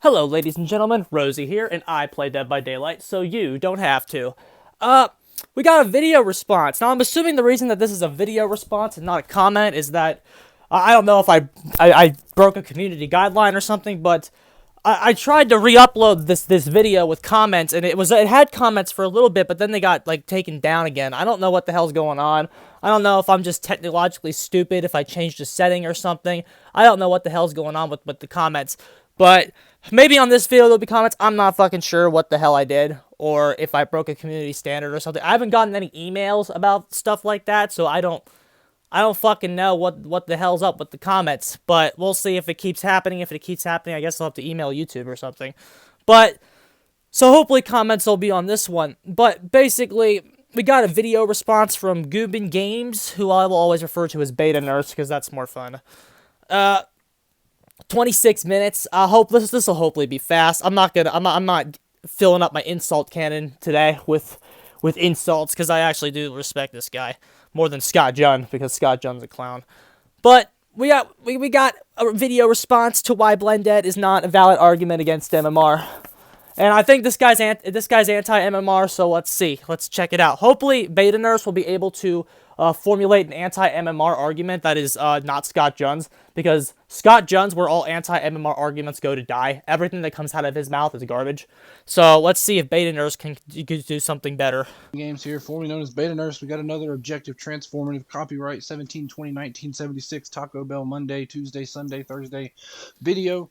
Hello, ladies and gentlemen, Rosie here, and I play Dead by Daylight, so you don't have to. We got a video response. Now, I'm assuming the reason that this is a video response and not a comment is that, I don't know if I broke a community guideline or something, but I tried to re-upload this video with comments, and it had comments for a little bit, but then they got, like, taken down again. I don't know what the hell's going on. I don't know if I'm just technologically stupid, if I changed a setting or something. I don't know what the hell's going on with the comments. But maybe on this video there'll be comments. I'm not fucking sure what the hell I did, or if I broke a community standard or something. I haven't gotten any emails about stuff like that, so I don't fucking know what the hell's up with the comments. But we'll see if it keeps happening. If it keeps happening, I guess I'll have to email YouTube or something. But so hopefully comments will be on this one. But basically, we got a video response from Goobin Gamez, who I will always refer to as Beta Nurse because that's more fun. 26 minutes. I hope this will hopefully be fast. I'm not filling up my insult cannon today with insults because I actually do respect this guy more than Scott Junn because Scott Junn's a clown. But we got a video response to why Blendette is not a valid argument against MMR. And I think this guy's anti-MMR, so let's see. Let's check it out. Hopefully, Beta Nurse will be able to formulate an anti-MMR argument that is not Scott Junn's, because Scott Junn's, where all anti-MMR arguments go to die. Everything that comes out of his mouth is garbage. So let's see if Beta Nurse can do something better. Games here, formerly known as Beta Nurse. We got another objective transformative copyright 17/20/1976 Taco Bell Monday, Tuesday, Sunday, Thursday video.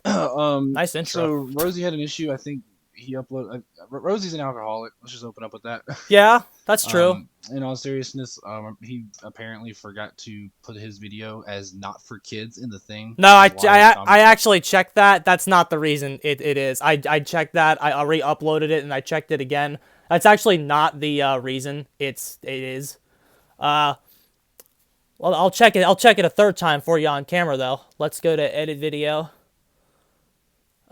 Nice intro. So Rosie had an issue. I think he uploaded. Rosie's an alcoholic. Let's just open up with that. Yeah, that's true. In all seriousness, he apparently forgot to put his video as not for kids in the thing. No, I actually checked that. That's not the reason it is. I checked that. I re-uploaded it and I checked it again. That's actually not the reason it is. Well, I'll check it. I'll check it a third time for you on camera though. Let's go to edit video.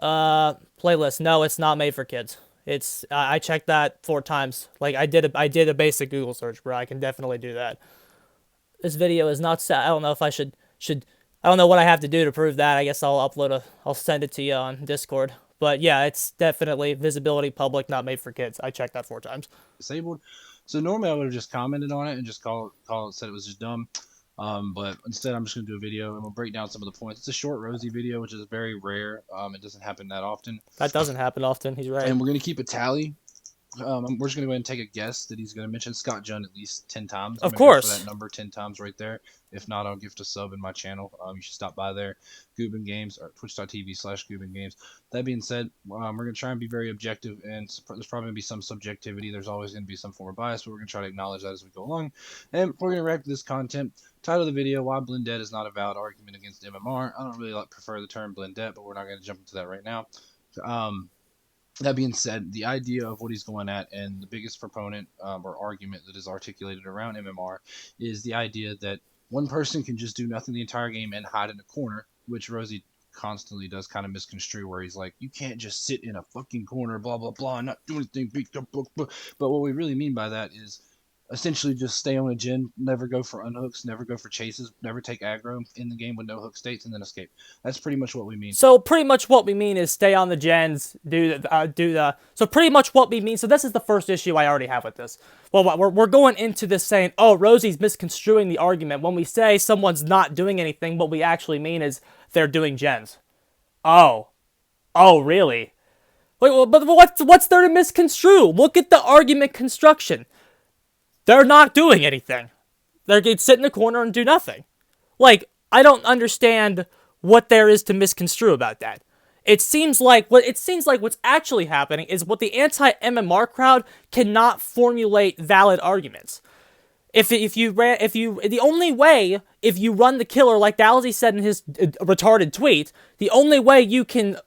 Playlist. No, it's not made for kids. It's I checked that 4 times. Like I did a basic Google search, bro. I can definitely do that. This video is not set. I don't know if I should I don't know what I have to do to prove that. I guess I'll send it to you on Discord. But yeah, it's definitely visibility public, not made for kids. I checked that 4 times. Disabled. So normally I would have just commented on it and just said it was just dumb. But instead I'm just going to do a video and we'll break down some of the points. It's a short Rosie video, which is very rare. It doesn't happen that often. That doesn't happen often. He's right. And we're going to keep a tally. We're just going to go ahead and take a guess that he's going to mention Scott Junn at least 10 times. Of course. For that number 10 times right there. If not, I'll gift a sub in my channel. You should stop by there. Goobin Games or twitch.tv/Goobin Games. That being said, we're going to try and be very objective, and there's probably going to be some subjectivity. There's always going to be some form of bias, but we're going to try to acknowledge that as we go along. And we're going to react to this content. Title of the video: Why Blendette is not a valid argument against MMR. I don't really prefer the term Blendette, but we're not going to jump into that right now. That being said, the idea of what he's going at and the biggest proponent or argument that is articulated around MMR is the idea that one person can just do nothing the entire game and hide in a corner, which Rosie constantly does kind of misconstrue, where he's like, you can't just sit in a fucking corner, blah, blah, blah, and not do anything, beat the book. But what we really mean by that is essentially just stay on a gen, never go for unhooks, never go for chases, never take aggro in the game with no hook states, and then escape. That's pretty much what we mean. So pretty much what we mean is stay on the gens, so pretty much what we mean, so this is the first issue I already have with this. Well, we're going into this saying, oh, Rosie's misconstruing the argument. When we say someone's not doing anything, what we actually mean is they're doing gens. Oh, really? Wait, but what's there to misconstrue? Look at the argument construction. They're not doing anything. They're going to sit in the corner and do nothing. Like, I don't understand what there is to misconstrue about that. It seems like what's actually happening is what the anti-MMR crowd cannot formulate valid arguments. If you run the killer, like Dalsey said in his retarded tweet, the only way you can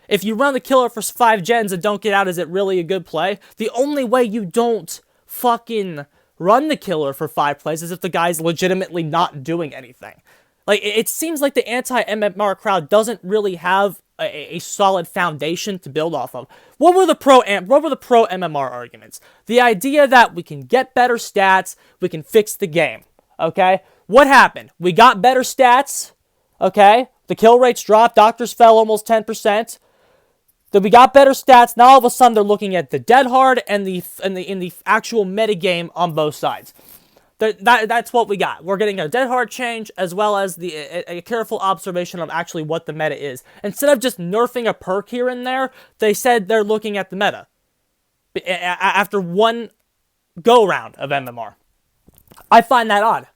if you run the killer for 5 gens and don't get out, is it really a good play? The only way you don't fucking run the killer for 5 plays is if the guy's legitimately not doing anything. Like, it seems like the anti-MMR crowd doesn't really have a solid foundation to build off of. What were the pro MMR arguments? The idea that we can get better stats, we can fix the game. Okay? What happened? We got better stats. Okay? The kill rates dropped. Doctors fell almost 10%. Then we got better stats. Now all of a sudden they're looking at the dead hard and the actual metagame on both sides. That's what we got. We're getting a dead hard change as well as a careful observation of actually what the meta is. Instead of just nerfing a perk here and there, they said they're looking at the meta after one go-round of MMR. I find that odd.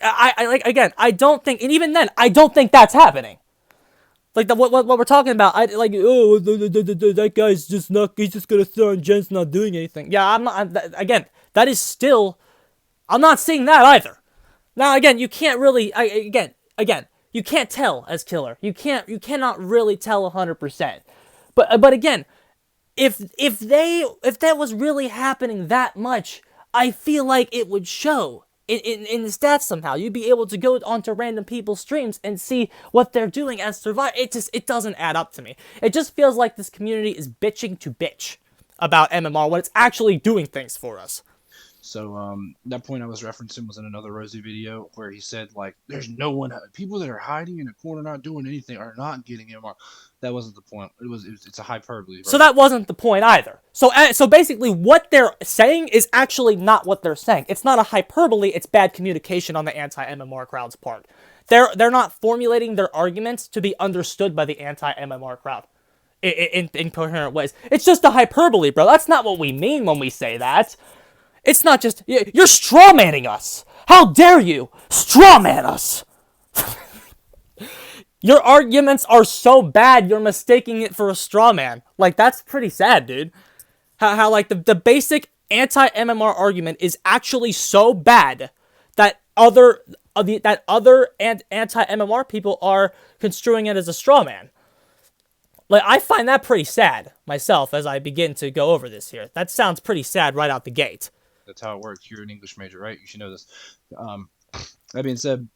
I don't think, and even then, I don't think that's happening. Like what we're talking about, that guy's just not, he's just gonna throw in gens not doing anything. Yeah, I'm not, that is still, I'm not seeing that either. Now again, you can't really, you can't tell as killer. You cannot really tell 100%. But again, if that was really happening that much, I feel like it would show in the stats somehow. You'd be able to go onto random people's streams and see what they're doing as survive. It doesn't add up to me. It just feels like this community is bitching to bitch about MMR when it's actually doing things for us. So that point I was referencing was in another Rosie video where he said, like, there's no one, people that are hiding in a corner not doing anything are not getting MMR. That wasn't the point. It's a hyperbole. Right? So that wasn't the point either. So basically what they're saying is actually not what they're saying. It's not a hyperbole, it's bad communication on the anti-MMR crowd's part. They're not formulating their arguments to be understood by the anti-MMR crowd in coherent ways. It's just a hyperbole, bro. That's not what we mean when we say that. It's not just, you're strawmanning us. How dare you strawman us? Your arguments are so bad, you're mistaking it for a straw man. Like, that's pretty sad, dude. How like, the basic anti-MMR argument is actually so bad that other anti-MMR people are construing it as a straw man. Like, I find that pretty sad, myself, as I begin to go over this here. That sounds pretty sad right out the gate. That's how it works. You're an English major, right? You should know this. That being said,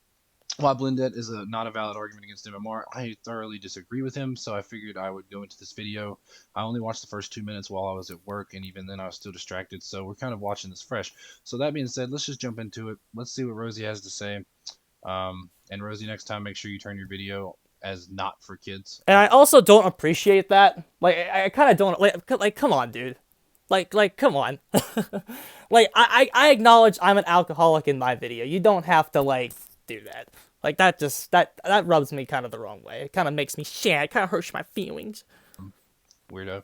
while Blendette is not a valid argument against MMR, I thoroughly disagree with him, so I figured I would go into this video. I only watched the first 2 minutes while I was at work, and even then I was still distracted, so we're kind of watching this fresh. So that being said, let's just jump into it. Let's see what Rosie has to say. And Rosie, next time, make sure you turn your video as not for kids. And I also don't appreciate that. Like, I kind of don't, like, come on, dude. Like, come on. Like, I acknowledge I'm an alcoholic in my video. You don't have to, like, do that. Like, that rubs me kind of the wrong way. It kind of makes me sad. It kind of hurts my feelings. Weirdo.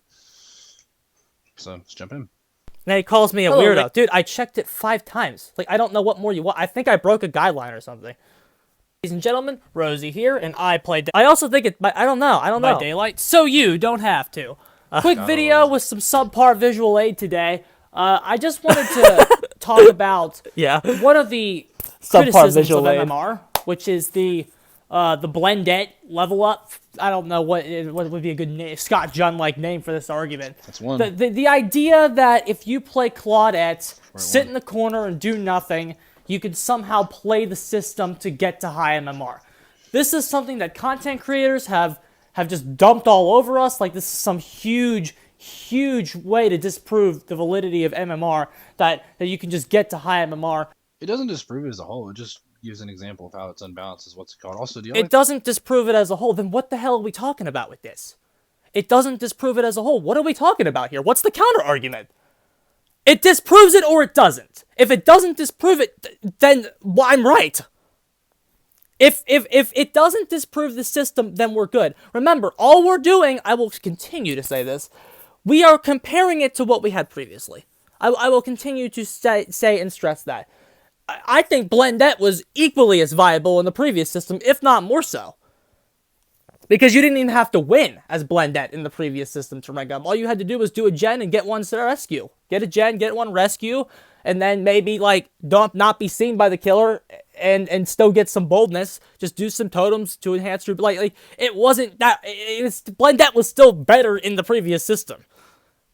So, let's jump in. Now he calls me a weirdo. Dude, I checked it 5 times. Like, I don't know what more you want. I think I broke a guideline or something. Ladies and gentlemen, Rosie here, and I played... I also think it... I don't know. By daylight, so you don't have to. Quick video with some subpar visual aid today. I just wanted to talk about one of the criticisms of MMR, which is the Blendette level up. I don't know what would be a good name, Scott Jun-like name for this argument. That's one. The idea that if you play Claudette, sit in the corner and do nothing, you can somehow play the system to get to high MMR. This is something that content creators have just dumped all over us. Like, this is some huge way to disprove the validity of MMR, that you can just get to high MMR. It doesn't disprove it as a whole. It just gives an example of how it's unbalanced, is what's it called. Also, it doesn't disprove it as a whole. Then what the hell are we talking about with this? It doesn't disprove it as a whole. What are we talking about here? What's the counter argument? It disproves it or it doesn't. If it doesn't disprove it, then I'm right. If it doesn't disprove the system, then we're good. Remember, all we're doing, I will continue to say this, we are comparing it to what we had previously. I will continue to say and stress that. I think Blendette was equally as viable in the previous system, if not more so. Because you didn't even have to win as Blendette in the previous system to rank up. All you had to do was do a gen and get one rescue. Get a gen, get one rescue, and then maybe, like, not be seen by the killer and still get some boldness. Just do some totems to enhance your... Like it wasn't that... Blendette was still better in the previous system.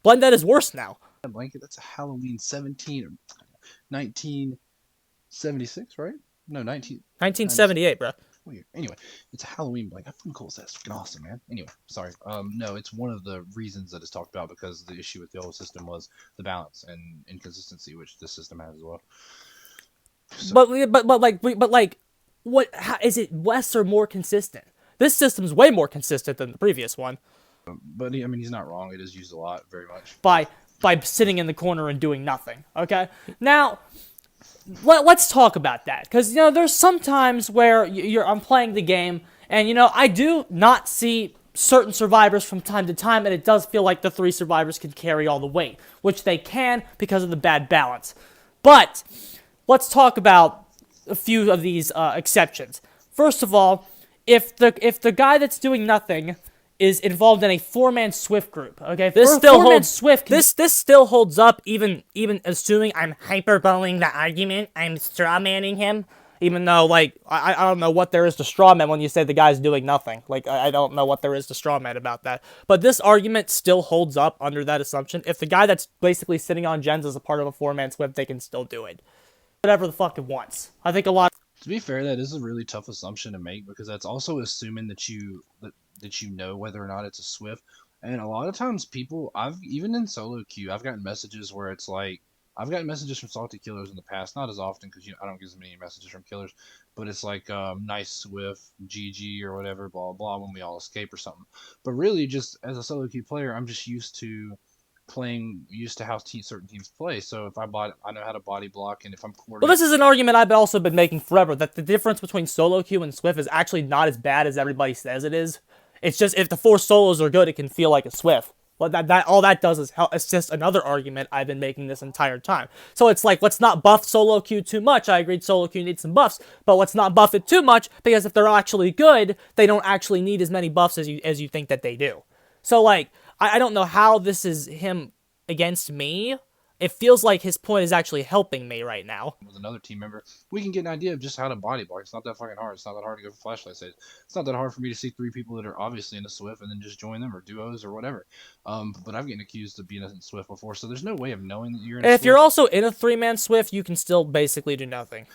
Blendette is worse now. Blanket, that's a Halloween 1976, right? No, 1978, bro. Weird. Anyway, it's a Halloween blanket. How fucking cool is that? It's fucking awesome, man. Anyway, sorry. No, it's one of the reasons that it's talked about, because the issue with the old system was the balance and inconsistency, which this system has as well. So. But Is it less or more consistent? This system's way more consistent than the previous one. But I mean, he's not wrong. It is used a lot, very much. By sitting in the corner and doing nothing. Okay, now let's talk about that, because you know there's some times where I'm playing the game and you know I do not see certain survivors from time to time, and it does feel like the 3 survivors can carry all the weight, which they can because of the bad balance. But let's talk about a few of these exceptions. First of all, if the guy that's doing nothing is involved in a 4-man Swift group, okay? This still holds up, even assuming I'm hyperboling the argument, I'm strawmanning him, even though, like, I don't know what there is to strawman when you say the guy's doing nothing. Like, I don't know what there is to strawman about that. But this argument still holds up under that assumption. If the guy that's basically sitting on gens is a part of a 4-man Swift, they can still do it. Whatever the fuck it wants. I think a lot... To be fair, that is a really tough assumption to make, because that's also assuming that you know whether or not it's a Swift. And a lot of times people, even in solo queue, I've gotten messages where it's like, I've gotten messages from salty killers in the past, not as often because I don't get as many messages from killers, but it's like nice Swift, GG or whatever, blah blah, when we all escape or something. But really, just as a solo queue player, I'm just used to how certain teams play. So if I know how to body block, and if I'm coordinating. Well, this is an argument I've also been making forever, that the difference between solo queue and Swift is actually not as bad as everybody says it is. It's just if the 4 solos are good, it can feel like a Swift. Well, all that does is help. It's just another argument I've been making this entire time. So it's like, let's not buff solo queue too much. I agreed solo queue needs some buffs, but let's not buff it too much, because if they're actually good, they don't actually need as many buffs as you think that they do. So like, I don't know how this is him against me. It feels like his point is actually helping me right now. With another team member, we can get an idea of just how to body block. It's not that fucking hard. It's not that hard to go for flashlight saves. It's not that hard for me to see 3 people that are obviously in a Swift and then just join them, or duos or whatever. But I've gotten accused of being in a Swift before, so there's no way of knowing that you're in a Swift. If you're also in a 3-man Swift, you can still basically do nothing.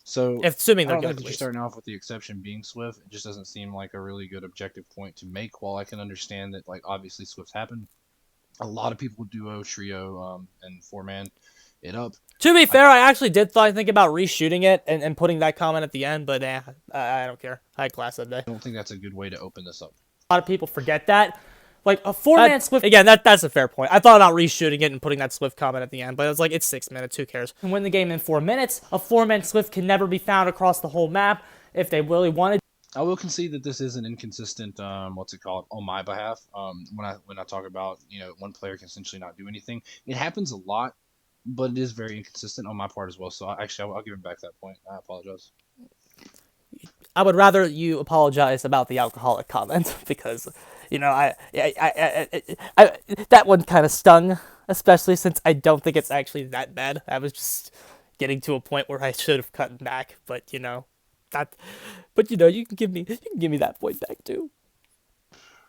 So assuming they're I don't good, think that you're starting off with the exception being Swift. It just doesn't seem like a really good objective point to make. While I can understand that, like, obviously Swifts happen, a lot of people duo, trio, and 4-man it up. To be fair, I actually did think about reshooting it and putting that comment at the end, but I don't care. I had class that day. I don't think that's a good way to open this up. A lot of people forget that. Like, a 4-man Swift... Again, that's a fair point. I thought about reshooting it and putting that Swift comment at the end, but it's like, it's 6 minutes, who cares? You can win the game in 4 minutes. A 4-man Swift can never be found across the whole map if they really wanted. I will concede that this is an inconsistent, on my behalf. When I talk about, one player can essentially not do anything, it happens a lot, but it is very inconsistent on my part as well. So I'll give him back that point. I apologize. I would rather you apologize about the alcoholic comment, because, I that one kind of stung, especially since I don't think it's actually that bad. I was just getting to a point where I should have cut back, but you can give me that point back too.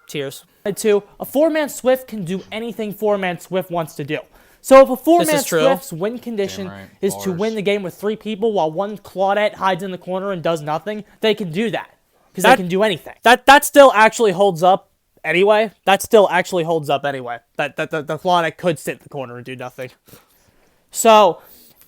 Cheers. 2. A 4-man Swift can do anything 4-man Swift wants to do. So if a 4-man Swift's win condition is to win the game with 3 people while one Claudette hides in the corner and does nothing, they can do that. Because they can do anything. That still actually holds up anyway. That the Claudette could sit in the corner and do nothing. So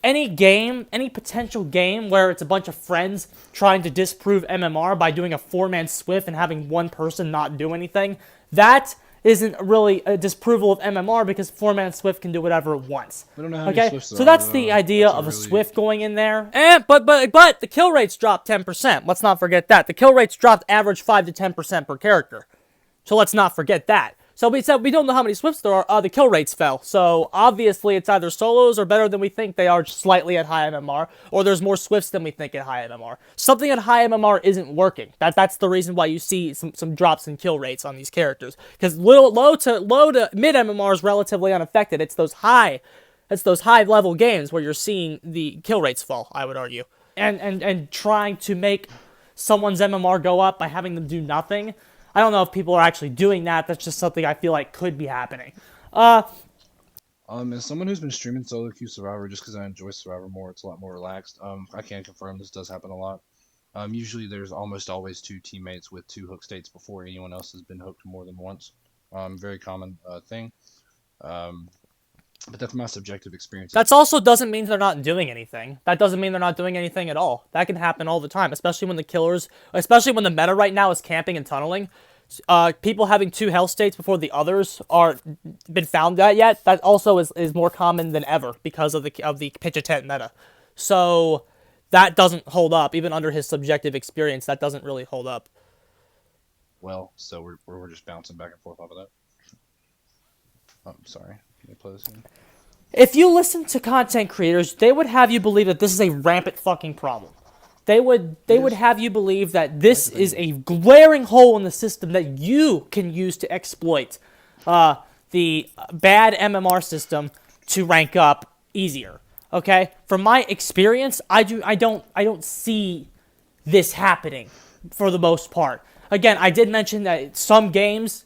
any potential game where it's a bunch of friends trying to disprove MMR by doing a 4-man Swift and having one person not do anything, that isn't really a disproval of MMR, because 4-man Swift can do whatever it wants. We don't know how many Swifts there so are, that's the idea of a Swift going in there. But the kill rates dropped 10%. Let's not forget that. The kill rates dropped average 5 to 10% per character. So let's not forget that. So we said we don't know how many Swifts there are. The kill rates fell. So obviously it's either solos are better than we think they are, just slightly at high MMR, or there's more Swifts than we think at high MMR. Something at high MMR isn't working. That's the reason why you see some drops in kill rates on these characters. Because low to mid MMR is relatively unaffected. It's those high level games where you're seeing the kill rates fall, I would argue. And trying to make someone's MMR go up by having them do nothing. I don't know if people are actually doing that. That's just something I feel like could be happening. As someone who's been streaming solo queue Survivor, just because I enjoy Survivor more, it's a lot more relaxed. I can confirm this does happen a lot. Usually there's almost always 2 teammates with 2 hook states before anyone else has been hooked more than once. Very common thing. But that's my subjective experience. That also doesn't mean they're not doing anything. That doesn't mean they're not doing anything at all. That can happen all the time, especially when the meta right now is camping and tunneling. People having 2 health states before the others are been found at yet. That also is more common than ever because of the pitch a tent meta. So that doesn't hold up even under his subjective experience. That doesn't really hold up. Well, so we're just bouncing back and forth off of that. Oh, I'm sorry. Can you play this again? If you listen to content creators, they would have you believe that this is a rampant fucking problem. They would have you believe that this is a glaring hole in the system that you can use to exploit the bad MMR system to rank up easier. Okay? From my experience, I don't see this happening for the most part. Again, I did mention that some games.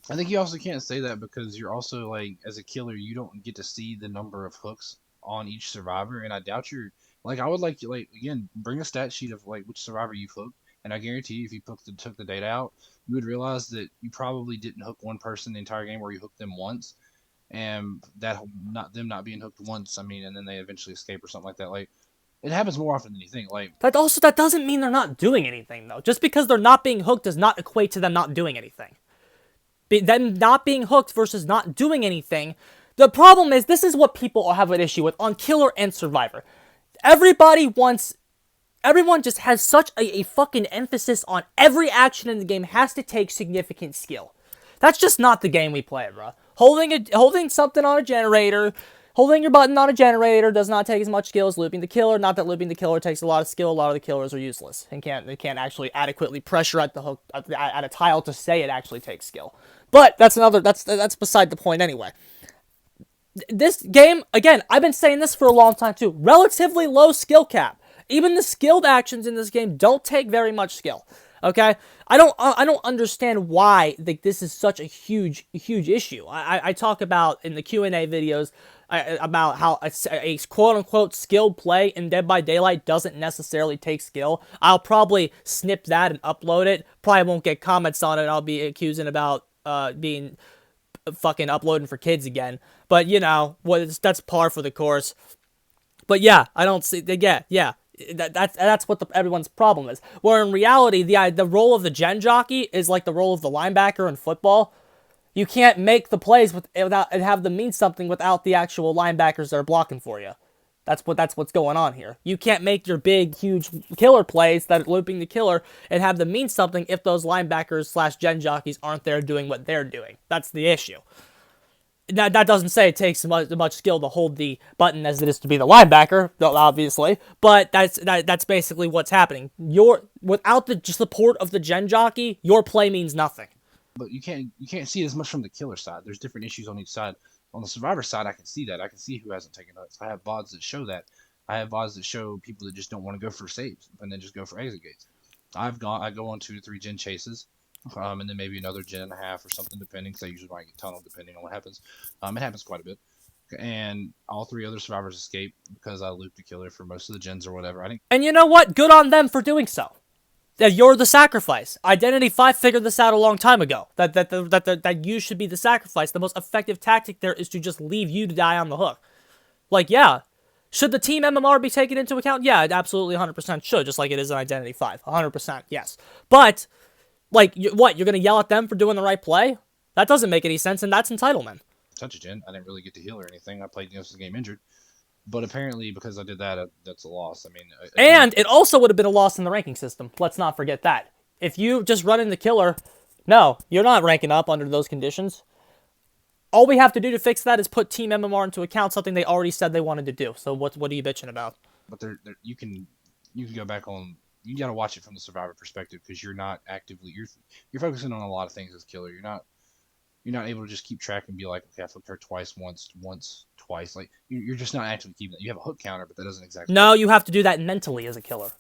I think you also can't say that because you're also like, as a killer, you don't get to see the number of hooks on each survivor, and I doubt you're like. I would like to again bring a stat sheet of like which survivor you've hooked, and I guarantee you, if you took the data out, you would realize that you probably didn't hook one person the entire game, where you hooked them once, and that not being hooked once. I mean, and then they eventually escape or something like that. Like it happens more often than you think. Like That doesn't mean they're not doing anything though. Just because they're not being hooked does not equate to them not doing anything. Them not being hooked versus not doing anything. The problem is, this is what people have an issue with on Killer and Survivor. Everyone just has such a fucking emphasis on every action in the game has to take significant skill. That's just not the game we play, bro. Holding something on a generator, holding your button on a generator does not take as much skill as looping the killer. Not that looping the killer takes a lot of skill. A lot of the killers are useless and can't actually adequately pressure at the hook at a tile to say it actually takes skill. But that's beside the point anyway. This game, again, I've been saying this for a long time too. Relatively low skill cap. Even the skilled actions in this game don't take very much skill. Okay, I don't understand why this is such a huge issue. I talk about in the Q&A videos about how a quote-unquote skilled play in Dead by Daylight doesn't necessarily take skill. I'll probably snip that and upload it. Probably won't get comments on it. I'll be accusing about being fucking uploading for kids again. But, you know, that's par for the course. But yeah, I don't see... Yeah. That's what everyone's problem is. Where in reality, the role of the gen jockey is like the role of the linebacker in football. You can't make the plays without and have them mean something without the actual linebackers that are blocking for you. That's what's going on here. You can't make your big, huge killer plays that are looping the killer and have them mean something if those linebackers / gen jockeys aren't there doing what they're doing. That's the issue. Now, that doesn't say it takes much skill to hold the button as it is to be the linebacker, obviously, but that's basically what's happening. Without the support of the gen jockey, your play means nothing. But you can't see it as much from the killer side. There's different issues on each side. On the survivor side, I can see that. I can see who hasn't taken hooks. I have VODs that show that. I have VODs that show people that just don't want to go for saves and then just go for exit gates. I go on 2 to 3 gen chases. And then maybe another gen and a half or something, depending, because I usually might get tunneled depending on what happens. It happens quite a bit. And all 3 other survivors escape because I looped the killer for most of the gens or whatever. And you know what? Good on them for doing so. You're the sacrifice. Identity 5 figured this out a long time ago. That you should be the sacrifice. The most effective tactic there is to just leave you to die on the hook. Like, yeah. Should the team MMR be taken into account? Yeah, it absolutely 100% should, just like it is in Identity 5. 100%, yes. But... like, you're going to yell at them for doing the right play? That doesn't make any sense, and that's entitlement. Touch a gen. I didn't really get to heal or anything. I played against the game injured. But apparently, because I did that, that's a loss. I mean... and it also would have been a loss in the ranking system. Let's not forget that. If you just run in the killer, no, you're not ranking up under those conditions. All we have to do to fix that is put Team MMR into account, something they already said they wanted to do. So what are you bitching about? But you can go back on... you gotta watch it from the survivor perspective because you're not actively you're focusing on a lot of things as killer. You're not able to just keep track and be like, okay, I flipped her twice, twice. Like you're just not actively keeping that. You have a hook counter, but that doesn't exactly. No, you have to do that mentally as a killer.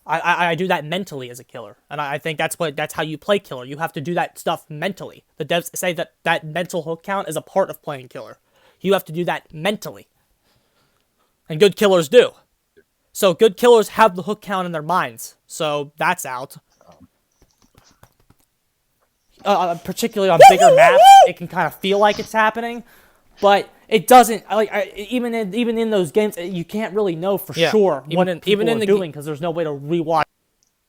I do that mentally as a killer, and I think that's how you play killer. You have to do that stuff mentally. The devs say that mental hook count is a part of playing killer. You have to do that mentally, and good killers do. So good killers have the hook count in their minds. So that's out. Particularly on bigger maps, it can kind of feel like it's happening. But it doesn't like even in those games you can't really know for sure what people are doing because there's no way to rewatch.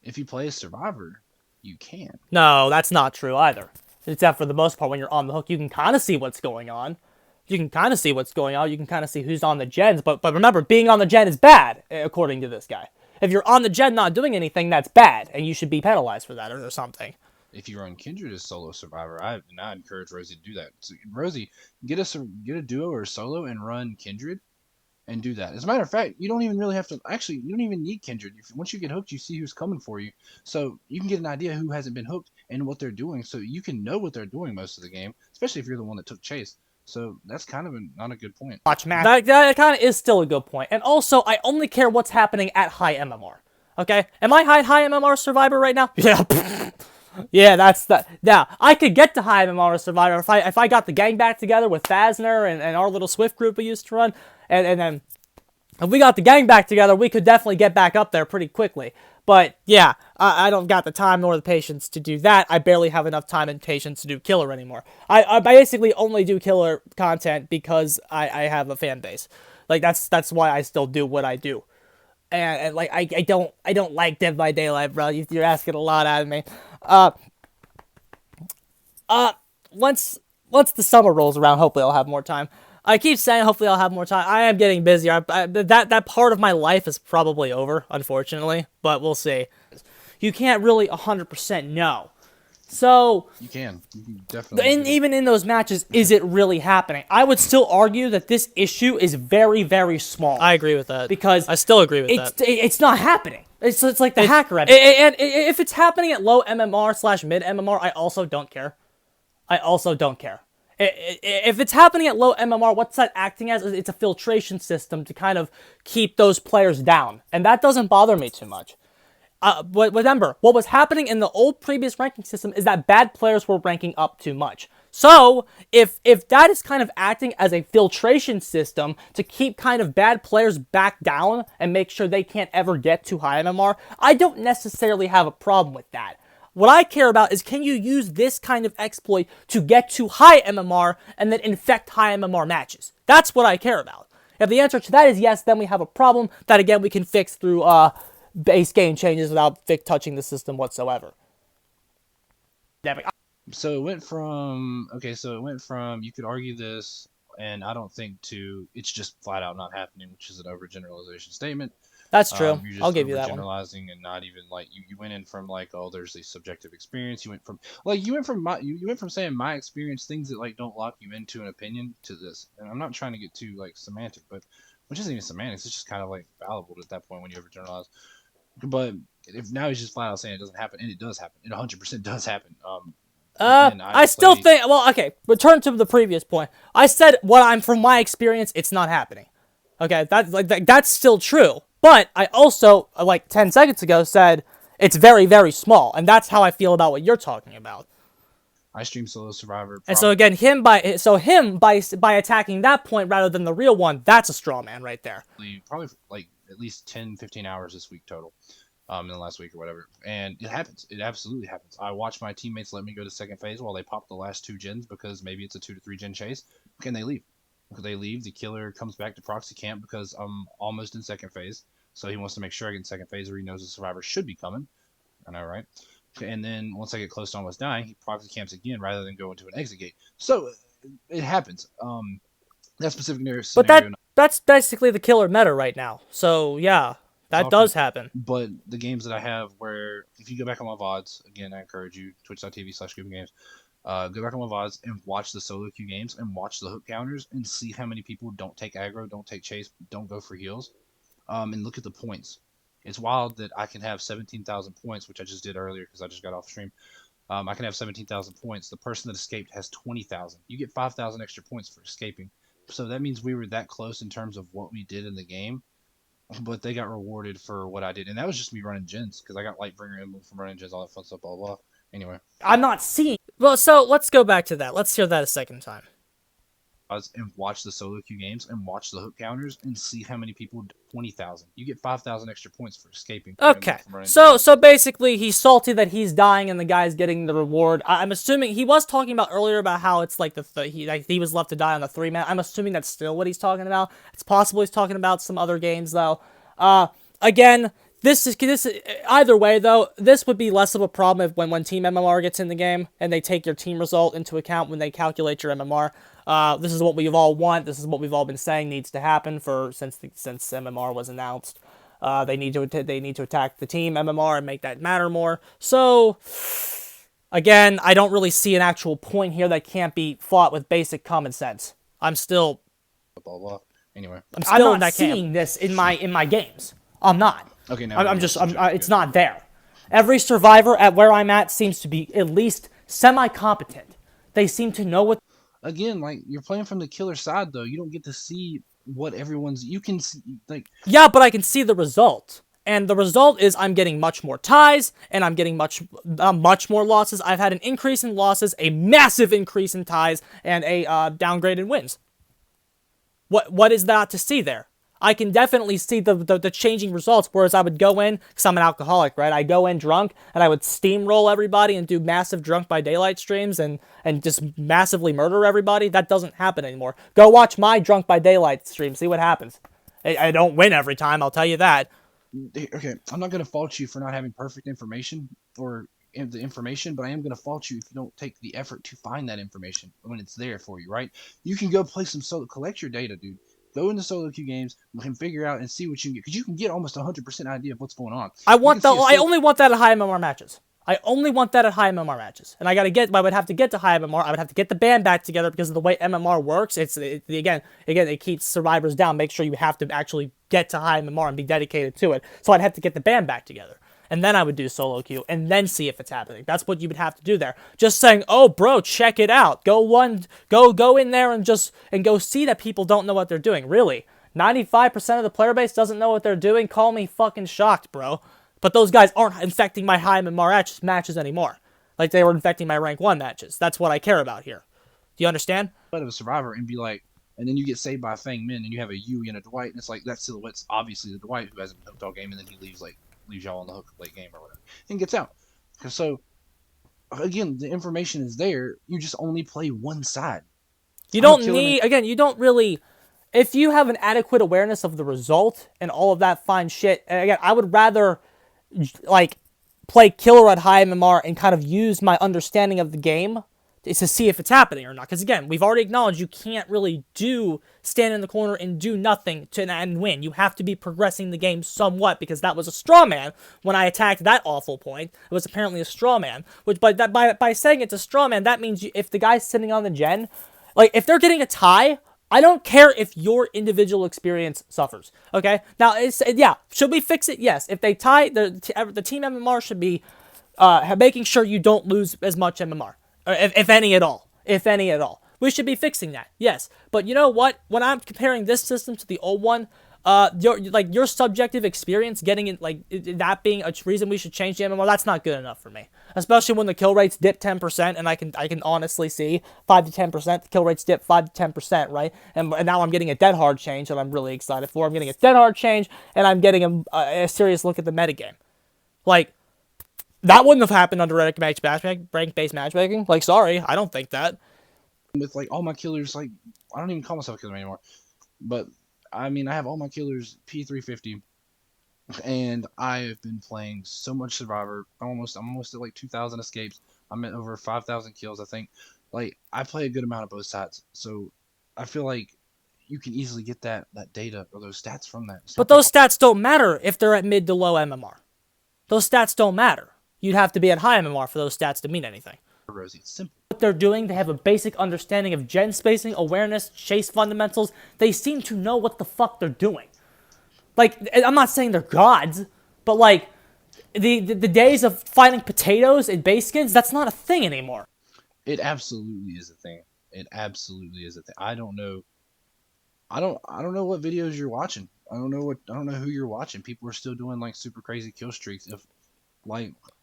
If you play a survivor, you can. No, that's not true either. Except for the most part, when you're on the hook, you can kind of see what's going on. You can kind of see what's going on. You can kind of see who's on the gens. But remember, being on the gen is bad, according to this guy. If you're on the gen not doing anything, that's bad, and you should be penalized for that or something. If you run Kindred as solo survivor, I encourage Rosie to do that. So, Rosie, get a duo or a solo and run Kindred, and do that. As a matter of fact, you don't even really have to. Actually, you don't even need Kindred. Once you get hooked, you see who's coming for you, so you can get an idea who hasn't been hooked and what they're doing, so you can know what they're doing most of the game, especially if you're the one that took chase. So that's kind of not a good point. Watch match. That kind of is still a good point. And also, I only care what's happening at high MMR. Okay? Am I high MMR survivor right now? Yeah. Yeah, that's that. Now, I could get to high MMR survivor if I got the gang back together with Fazner and our little Swift group we used to run, and then if we got the gang back together, we could definitely get back up there pretty quickly. But yeah, I don't got the time nor the patience to do that. I barely have enough time and patience to do killer anymore. I basically only do killer content because I have a fan base. Like that's why I still do what I do. And like I don't like Dead by Daylight, bro. You're asking a lot out of me. Once the summer rolls around, hopefully I'll have more time. I keep saying hopefully I'll have more time. I am getting busier. That part of my life is probably over, unfortunately, but we'll see. You can't really 100% know. So you can definitely. Even in those matches, is it really happening? I would still argue that this issue is very, very small. I agree with that. Because I still agree with that. It's not happening. It's like the hacker edit. And if it's happening at low MMR / mid MMR, I also don't care. If it's happening at low MMR, what's that acting as? It's a filtration system to kind of keep those players down. And that doesn't bother me too much. But remember, what was happening in the old previous ranking system is that bad players were ranking up too much. So, if that is kind of acting as a filtration system to keep kind of bad players back down and make sure they can't ever get to high MMR, I don't necessarily have a problem with that. What I care about is, can you use this kind of exploit to get to high MMR and then infect high MMR matches? That's what I care about. If the answer to that is yes, then we have a problem that, again, we can fix through base game changes without touching the system whatsoever. So it went from you could argue this, and I don't think it's just flat out not happening, which is an overgeneralization statement. That's true. You're just I'll give you that one. Generalizing and not even like you went in from like, oh, there's a subjective experience. You went from saying my experience, things that like don't lock you into an opinion, to this. And I'm not trying to get too like semantic, but which isn't even semantics. It's just kind of like fallible at that point when you overgeneralize. But if now he's just flat out saying it doesn't happen, and it does happen. It 100% does happen. I still think. Well, okay. Return to the previous point. I said from my experience, it's not happening. Okay, that's still true. But I also, like 10 seconds ago, said it's very, very small, and that's how I feel about what you're talking about. I stream solo survivor, and so again, him by attacking that point rather than the real one, that's a straw man right there. Probably like at least 10-15 hours this week total, in the last week or whatever, and it happens. It absolutely happens. I watch my teammates let me go to second phase while they pop the last 2 gens because maybe it's a 2 to 3 gen chase, and they leave. The killer comes back to proxy camp because I'm almost in second phase, so he wants to make sure I get in second phase where he knows the survivor should be coming. I know, right? And then once I get close to almost dying, he proxy camps again rather than go into an exit gate. So it happens. That specific scenario. But that's basically the killer meta right now. So yeah, that does happen. But the games that I have where, if you go back on my VODs, again, I encourage you, twitch.tv/GoobinGames, go back on my VODs and watch the solo queue games and watch the hook counters and see how many people don't take aggro, don't take chase, don't go for heals, and look at the points. It's wild that I can have 17,000 points, which I just did earlier because I just got off stream. I can have 17,000 points. The person that escaped has 20,000. You get 5,000 extra points for escaping. So that means we were that close in terms of what we did in the game, but they got rewarded for what I did. And that was just me running gens because I got Lightbringer Emblem from running gens, all that fun stuff, blah, blah, blah. Anyway. I'm not seeing. Well, so let's go back to that. Let's hear that a second time. and watch the solo queue games and watch the hook counters and see how many people 20,000. You get 5,000 extra points for escaping Okay, from running so basically he's salty that he's dying and the guy's getting the reward. I'm assuming he was talking about earlier about how it's like he was left to die on the 3-man. I'm assuming that's still what he's talking about. It's possible he's talking about some other games though. Again, this is either way though. This would be less of a problem if when Team MMR gets in the game and they take your team result into account when they calculate your MMR. This is what we all want. This is what we've all been saying needs to happen since MMR was announced. They need to attack the team MMR and make that matter more. So again, I don't really see an actual point here that can't be fought with basic common sense. I'm still blah blah. Anyway, I'm not seeing this in my games. I'm not. Okay, now it's not there. Every survivor at where I'm at seems to be at least semi-competent. They seem to know what. Again, like, you're playing from the killer side though. You don't get to see what everyone's. You can see, like. Yeah, but I can see the result. And the result is I'm getting much more ties, and I'm getting much more losses. I've had an increase in losses, a massive increase in ties, and a downgrade in wins. What is that to see there? I can definitely see the changing results, whereas I would go in, because I'm an alcoholic, right? I go in drunk, and I would steamroll everybody and do massive Drunk by Daylight streams and just massively murder everybody. That doesn't happen anymore. Go watch my Drunk by Daylight stream, see what happens. I don't win every time, I'll tell you that. Okay, I'm not going to fault you for not having perfect information or the information, but I am going to fault you if you don't take the effort to find that information when it's there for you, right? You can go play some solo, collect your data, dude. Go into solo queue games and figure out and see what you can get, because you can get almost 100% idea of what's going on. I only want that at high MMR matches. I only want that at high MMR matches. And I would have to get to high MMR. I would have to get the band back together because of the way MMR works. Again, it keeps survivors down. Make sure you have to actually get to high MMR and be dedicated to it. So I'd have to get the band back together. And then I would do solo queue and then see if it's happening. That's what you would have to do there. Just saying, oh, bro, check it out. Go in there and go see that people don't know what they're doing. Really, 95% of the player base doesn't know what they're doing. Call me fucking shocked, bro. But those guys aren't infecting my high MMR matches anymore, like they were infecting my rank 1 matches. That's what I care about here. Do you understand? But of a survivor and be like, and then you get saved by a Fang Min and you have a Yui and a Dwight, and it's like that silhouette's obviously the Dwight who hasn't hooked all game, and then he leaves y'all on the hook late game or whatever and gets out. So again, the information is there. You just only play one side. You don't really. If you have an adequate awareness of the result and all of that fine shit, and again, I would rather like play killer at high MMR and kind of use my understanding of the game to see if it's happening or not. Because again, we've already acknowledged you can't really stand in the corner and do nothing and win. You have to be progressing the game somewhat, because that was a straw man when I attacked that awful point. It was apparently a straw man, which by saying it's a straw man, that means if the guy's sitting on the gen, like if they're getting a tie, I don't care if your individual experience suffers. Okay, now should we fix it? Yes. If they tie, the team MMR should be making sure you don't lose as much MMR. If any at all. If any at all. We should be fixing that, yes. But you know what? When I'm comparing this system to the old one, your subjective experience getting it, that being a reason we should change the MMR, that's not good enough for me. Especially when the kill rates dip 10%, and I can honestly see 5 to 10%. The kill rates dip 5 to 10%, right? And now I'm getting a dead hard change that I'm really excited for. I'm getting a dead hard change, and I'm getting a serious look at the metagame. That wouldn't have happened under rank-based matchmaking. Sorry, I don't think that. With all my killers, I don't even call myself a killer anymore. But I mean, I have all my killers P350, and I have been playing so much Survivor. I'm almost at 2,000 escapes. I'm at over 5,000 kills, I think. I play a good amount of both sides, so I feel like you can easily get that data or those stats from that. But those stats don't matter if they're at mid to low MMR. Those stats don't matter. You'd have to be at high MMR for those stats to mean anything. Rosie, it's simple. What they're doing, they have a basic understanding of gen spacing, awareness, chase fundamentals. They seem to know what the fuck they're doing. I'm not saying they're gods, but the days of finding potatoes in base skins, that's not a thing anymore. It absolutely is a thing. It absolutely is a thing. I don't know what videos you're watching. I don't know who you're watching. People are still doing super crazy kill streaks. If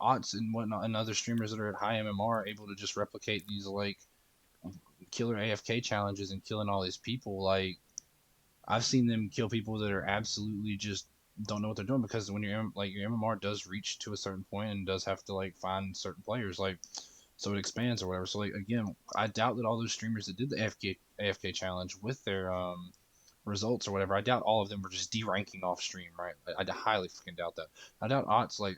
Otts and whatnot and other streamers that are at high MMR are able to just replicate these killer AFK challenges and killing all these people. Like, I've seen them kill people that are absolutely just don't know what they're doing, because when your MMR does reach to a certain point and does have to like find certain players, like, so it expands or whatever. So like, again, I doubt that all those streamers that did the AFK challenge with their results or whatever, I doubt all of them were just deranking off stream, right? I highly freaking doubt that. I doubt Ott's like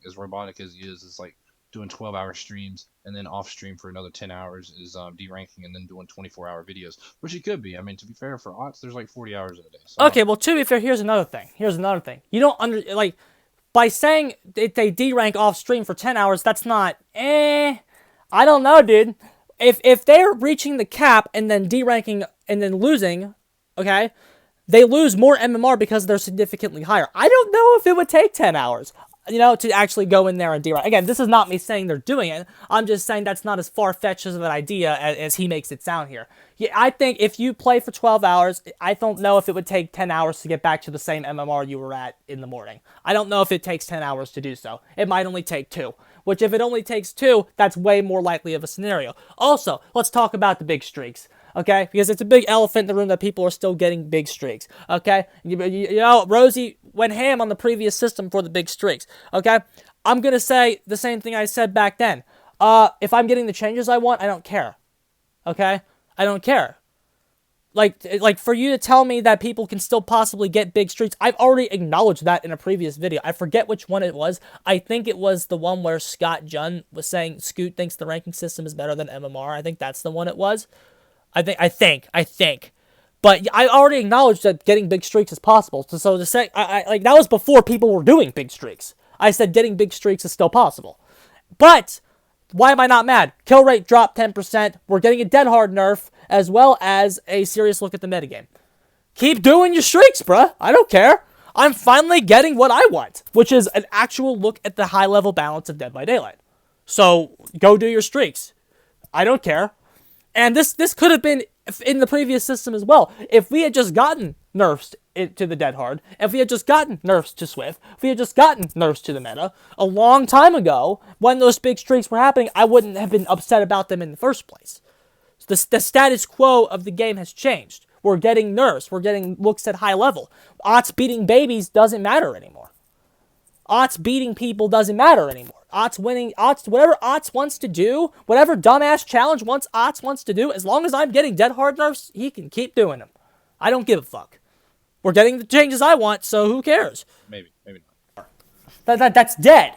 as robotic as he is like doing 12-hour streams and then off stream for another 10 hours is deranking and then doing 24-hour videos, which he could be. I mean, to be fair, for Otts, there's like 40 hours in a day. So Okay, well, to be fair, here's another thing. You don't by saying they derank off stream for 10 hours, that's not, I don't know, dude. If they're reaching the cap and then deranking and then losing, okay, they lose more MMR because they're significantly higher. I don't know if it would take 10 hours, to actually go in there and derank. Again, this is not me saying they're doing it. I'm just saying that's not as far-fetched of an idea as he makes it sound here. Yeah, I think if you play for 12 hours, I don't know if it would take 10 hours to get back to the same MMR you were at in the morning. I don't know if it takes 10 hours to do so. It might only take 2. Which, if it only takes 2, that's way more likely of a scenario. Also, let's talk about the big streaks. Okay, because it's a big elephant in the room that people are still getting big streaks. Okay, you know, Rosie went ham on the previous system for the big streaks. Okay, I'm gonna say the same thing I said back then. If I'm getting the changes I want, I don't care. Okay, I don't care. Like for you to tell me that people can still possibly get big streaks, I've already acknowledged that in a previous video. I forget which one it was. I think it was the one where Scott Junn was saying Scoot thinks the ranking system is better than MMR. I think that's the one it was. I think. But I already acknowledged that getting big streaks is possible. So to say, like, that was before people were doing big streaks. I said getting big streaks is still possible. But why am I not mad? Kill rate dropped 10%. We're getting a dead hard nerf, as well as a serious look at the metagame. Keep doing your streaks, bruh. I don't care. I'm finally getting what I want, which is an actual look at the high-level balance of Dead by Daylight. So go do your streaks. I don't care. And this could have been in the previous system as well. If we had just gotten nerfs to the Dead Hard, if we had just gotten nerfs to Swift, if we had just gotten nerfs to the meta a long time ago, when those big streaks were happening, I wouldn't have been upset about them in the first place. The status quo of the game has changed. We're getting nerfs. We're getting looks at high level. Otts beating babies doesn't matter anymore. Otts beating people doesn't matter anymore. Otts winning, whatever Otts wants to do, whatever dumbass challenge Otts wants to do, as long as I'm getting dead hard nerfs, he can keep doing them. I don't give a fuck. We're getting the changes I want, so who cares? maybe not. That's dead.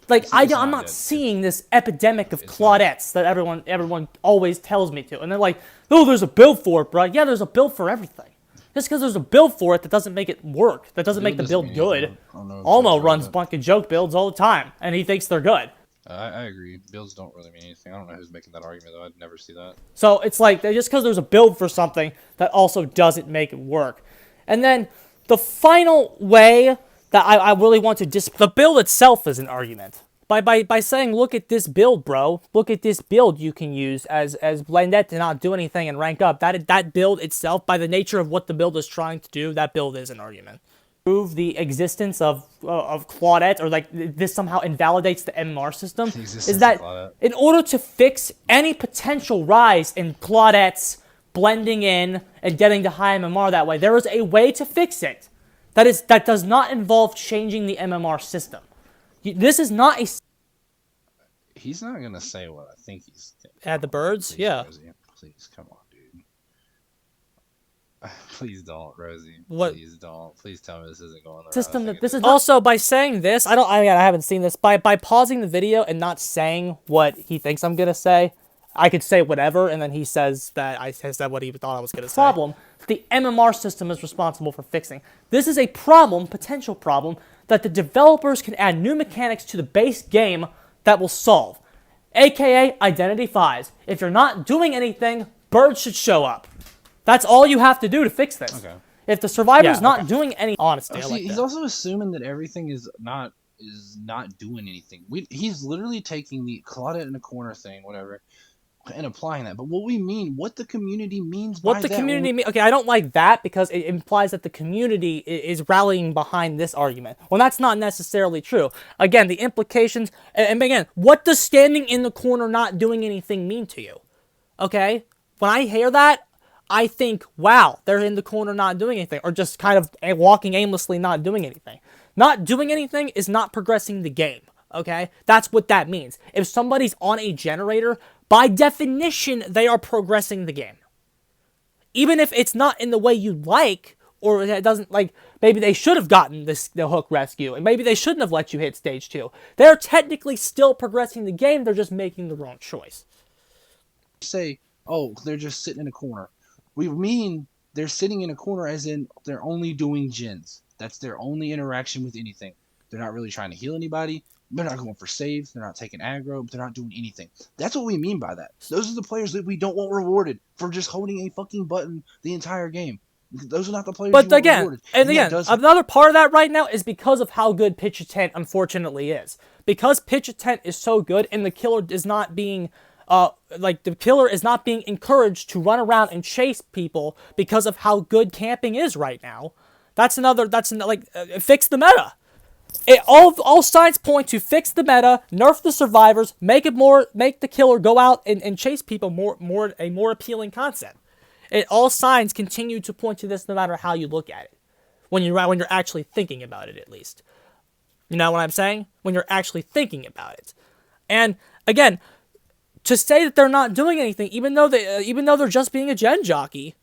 Like, I'm not not dead. seeing this epidemic of Claudettes that everyone always tells me to. And they're like, oh, there's a build for it, bro. Yeah, there's a build for everything. Just because there's a build for it, that doesn't make it work. That doesn't make the build good. Almo runs bunker joke builds all the time, and he thinks they're good. I agree. Builds don't really mean anything. I don't know who's making that argument, though. I'd never see that. So it's like, just because there's a build for something, that also doesn't make it work. And then the final way that I really want to the build itself is an argument. By saying, look at this build, bro. Look at this build you can use as Blendette to not do anything and rank up. That build itself, by the nature of what the build is trying to do, that build is an argument. Prove the existence of Claudette, or like this somehow invalidates the MMR system, is that in order to fix any potential rise in Claudette's blending in and getting to high MMR that way, there is a way to fix it. That does not involve changing the MMR system. This is not a... He's not going to say what I think he's... Add the birds? Please, Yeah. Rosie, please, come on, dude. Please don't, Rosie. What? Please don't. Please tell me this isn't going the system. right. This is also, by saying this, I haven't seen this. By pausing the video and not saying what he thinks I'm going to say, I could say whatever, and then he says that I said what he thought I was going to say. Problem the MMR system is responsible for fixing. This is a problem, potential problem, that the developers can add new mechanics to the base game that will solve. AKA Identity 5s. If you're not doing anything, birds should show up. That's all you have to do to fix this. Okay. If the survivor's not doing any... Honestly, I like he's also assuming that everything is not doing anything. He's literally taking the Claudette in a corner thing, whatever, and applying that. But what the community means by that... What the community means... Okay, I don't like that because it implies that the community is rallying behind this argument. Well, that's not necessarily true. Again, the implications... And again, what does standing in the corner not doing anything mean to you? Okay? when I hear that, I think, wow, they're in the corner not doing anything, or just kind of walking aimlessly not doing anything. Not doing anything is not progressing the game, okay? That's what that means. If somebody's on a generator, by definition, they are progressing the game. Even if it's not in the way you like, or it doesn't, like, maybe they should have gotten the hook rescue, and maybe they shouldn't have let you hit stage 2. They're technically still progressing the game, they're just making the wrong choice. Say, oh, they're just sitting in a corner. We mean they're sitting in a corner as in they're only doing gens. That's their only interaction with anything. They're not really trying to heal anybody. They're not going for saves. They're not taking aggro. They're not doing anything. That's what we mean by that. Those are the players that we don't want rewarded for just holding a fucking button the entire game. Those are not the players but you want again, rewarded. And again, another part of that right now is because of how good Pitch Intent unfortunately is. Because Pitch Intent is so good and the killer is not being... the killer is not being encouraged to run around and chase people because of how good camping is right now. Fix the meta. All signs point to fix the meta, nerf the survivors, make the killer go out and chase people a more appealing concept. All signs continue to point to this no matter how you look at it. When you're actually thinking about it, at least. You know what I'm saying? When you're actually thinking about it. And again, to say that they're not doing anything, even though they're just being a gen jockey,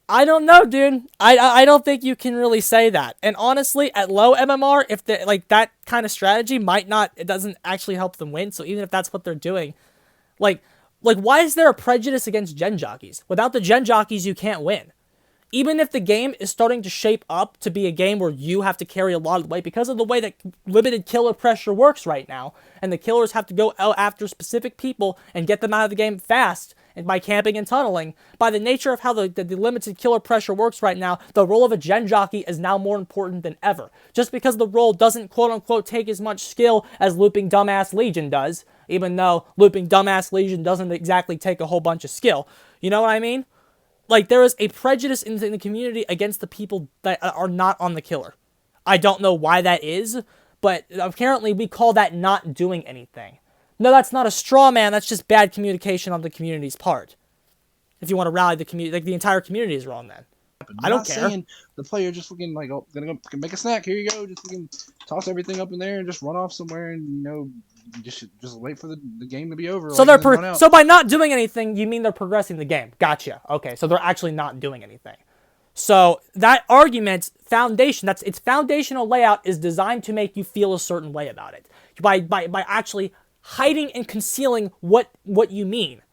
I don't know, dude. I don't think you can really say that. And honestly, at low MMR, if that kind of strategy it doesn't actually help them win. So even if that's what they're doing, why is there a prejudice against gen jockeys? Without the gen jockeys, you can't win. Even if the game is starting to shape up to be a game where you have to carry a lot of weight because of the way that limited killer pressure works right now, and the killers have to go out after specific people and get them out of the game fast, and by camping and tunneling, by the nature of how the limited killer pressure works right now, the role of a gen jockey is now more important than ever. Just because the role doesn't quote-unquote take as much skill as Looping Dumbass Legion does, even though Looping Dumbass Legion doesn't exactly take a whole bunch of skill. You know what I mean? There is a prejudice in the community against the people that are not on the killer. I don't know why that is, but apparently we call that not doing anything. No, that's not a straw man, that's just bad communication on the community's part. If you want to rally the community, the entire community is wrong then. I don't care. Saying the player just fucking gonna go make a snack, here you go, just fucking toss everything up in there and just run off somewhere and just wait for the game to be over. So so by not doing anything, you mean they're progressing the game. Gotcha. Okay, so they're actually not doing anything. So that argument's foundation, its foundational layout is designed to make you feel a certain way about it. By actually hiding and concealing what you mean.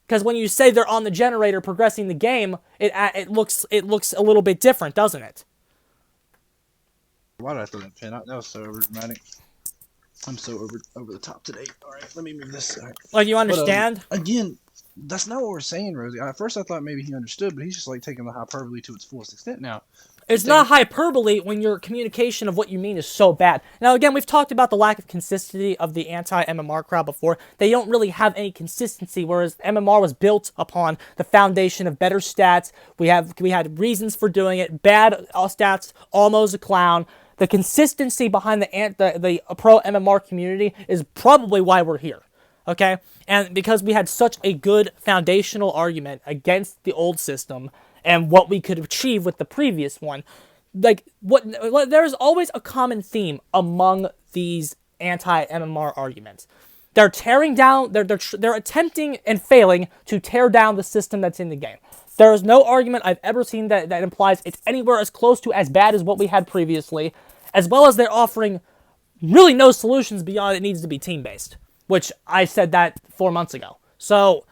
Because when you say they're on the generator progressing the game, it looks a little bit different, doesn't it? Why did I throw that pin out? That was so over dramatic. I'm so over the top today. All right, let me move this. Like, you understand? But, again, that's not what we're saying, Rosie. At first, I thought maybe he understood, but he's just taking the hyperbole to its fullest extent now. It's not hyperbole when your communication of what you mean is so bad. Now, again, we've talked about the lack of consistency of the anti-MMR crowd before. They don't really have any consistency, whereas MMR was built upon the foundation of better stats. We had reasons for doing it. Bad stats, almost a clown. The consistency behind the pro MMR community is probably why we're here. Okay? And because we had such a good foundational argument against the old system and what we could achieve with the previous one, there's always a common theme among these anti-MMR arguments. They're tearing down, they're attempting and failing to tear down the system that's in the game. There is no argument I've ever seen that implies it's anywhere as close to as bad as what we had previously, as well as they're offering really no solutions beyond it needs to be team-based, which I said that 4 months ago. So,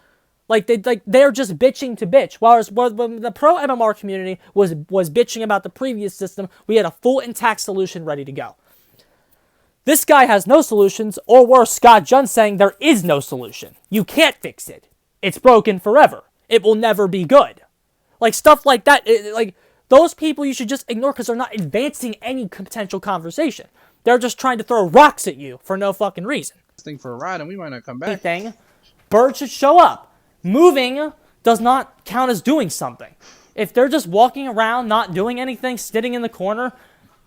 they're just bitching to bitch. Whereas when the pro MMR community was bitching about the previous system, we had a full intact solution ready to go. This guy has no solutions, or worse, Scott Junn saying there is no solution. You can't fix it. It's broken forever. It will never be good. Stuff like that, those people you should just ignore because they're not advancing any potential conversation. They're just trying to throw rocks at you for no fucking reason. This thing for a ride and we might not come back. Birds should show up. Moving does not count as doing something. If they're just walking around, not doing anything, sitting in the corner,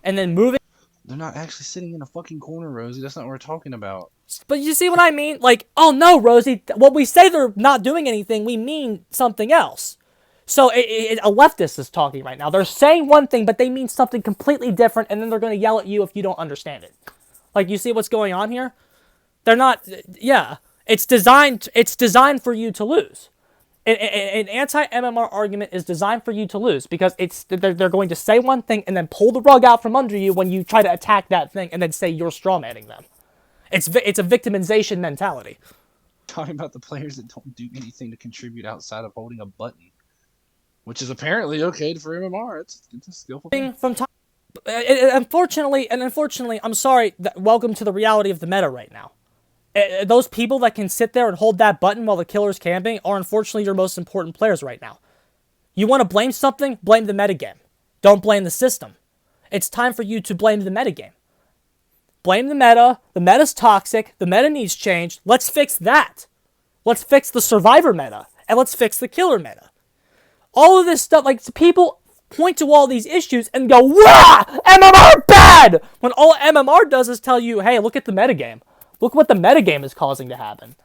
and then moving... They're not actually sitting in a fucking corner, Rosie. That's not what we're talking about. But you see what I mean? Like, oh no, Rosie, when we say they're not doing anything, we mean something else. So a leftist is talking right now. They're saying one thing, but they mean something completely different, and then they're going to yell at you if you don't understand it. Like, you see what's going on here? They're not, yeah. It's designed for you to lose. An anti-MMR argument is designed for you to lose because they're going to say one thing and then pull the rug out from under you when you try to attack that thing and then say you're strawmanning them. It's a victimization mentality. Talking about the players that don't do anything to contribute outside of holding a button, which is apparently okay for MMR. It's a skillful thing. From time, unfortunately, I'm sorry. Welcome to the reality of the meta right now. Those people that can sit there and hold that button while the killer's camping are unfortunately your most important players right now. You want to blame something? Blame the metagame. Don't blame the system. It's time for you to blame the metagame. Blame the meta. The meta's toxic. The meta needs change. Let's fix that. Let's fix the survivor meta. And let's fix the killer meta. All of this stuff, like, people point to all these issues and go, "Wah! MMR bad!" When all MMR does is tell you, hey, look at the metagame. Look what the metagame is causing to happen.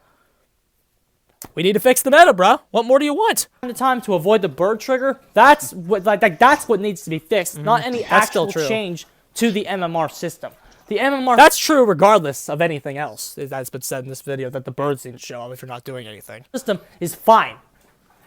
We need to fix the meta, bro. What more do you want? Time to avoid the bird trigger. That's what needs to be fixed. Not any actual change to the MMR system. The MMR. That's true regardless of anything else. That's been said in this video that the birds need to show up if you're not doing anything. The system is fine.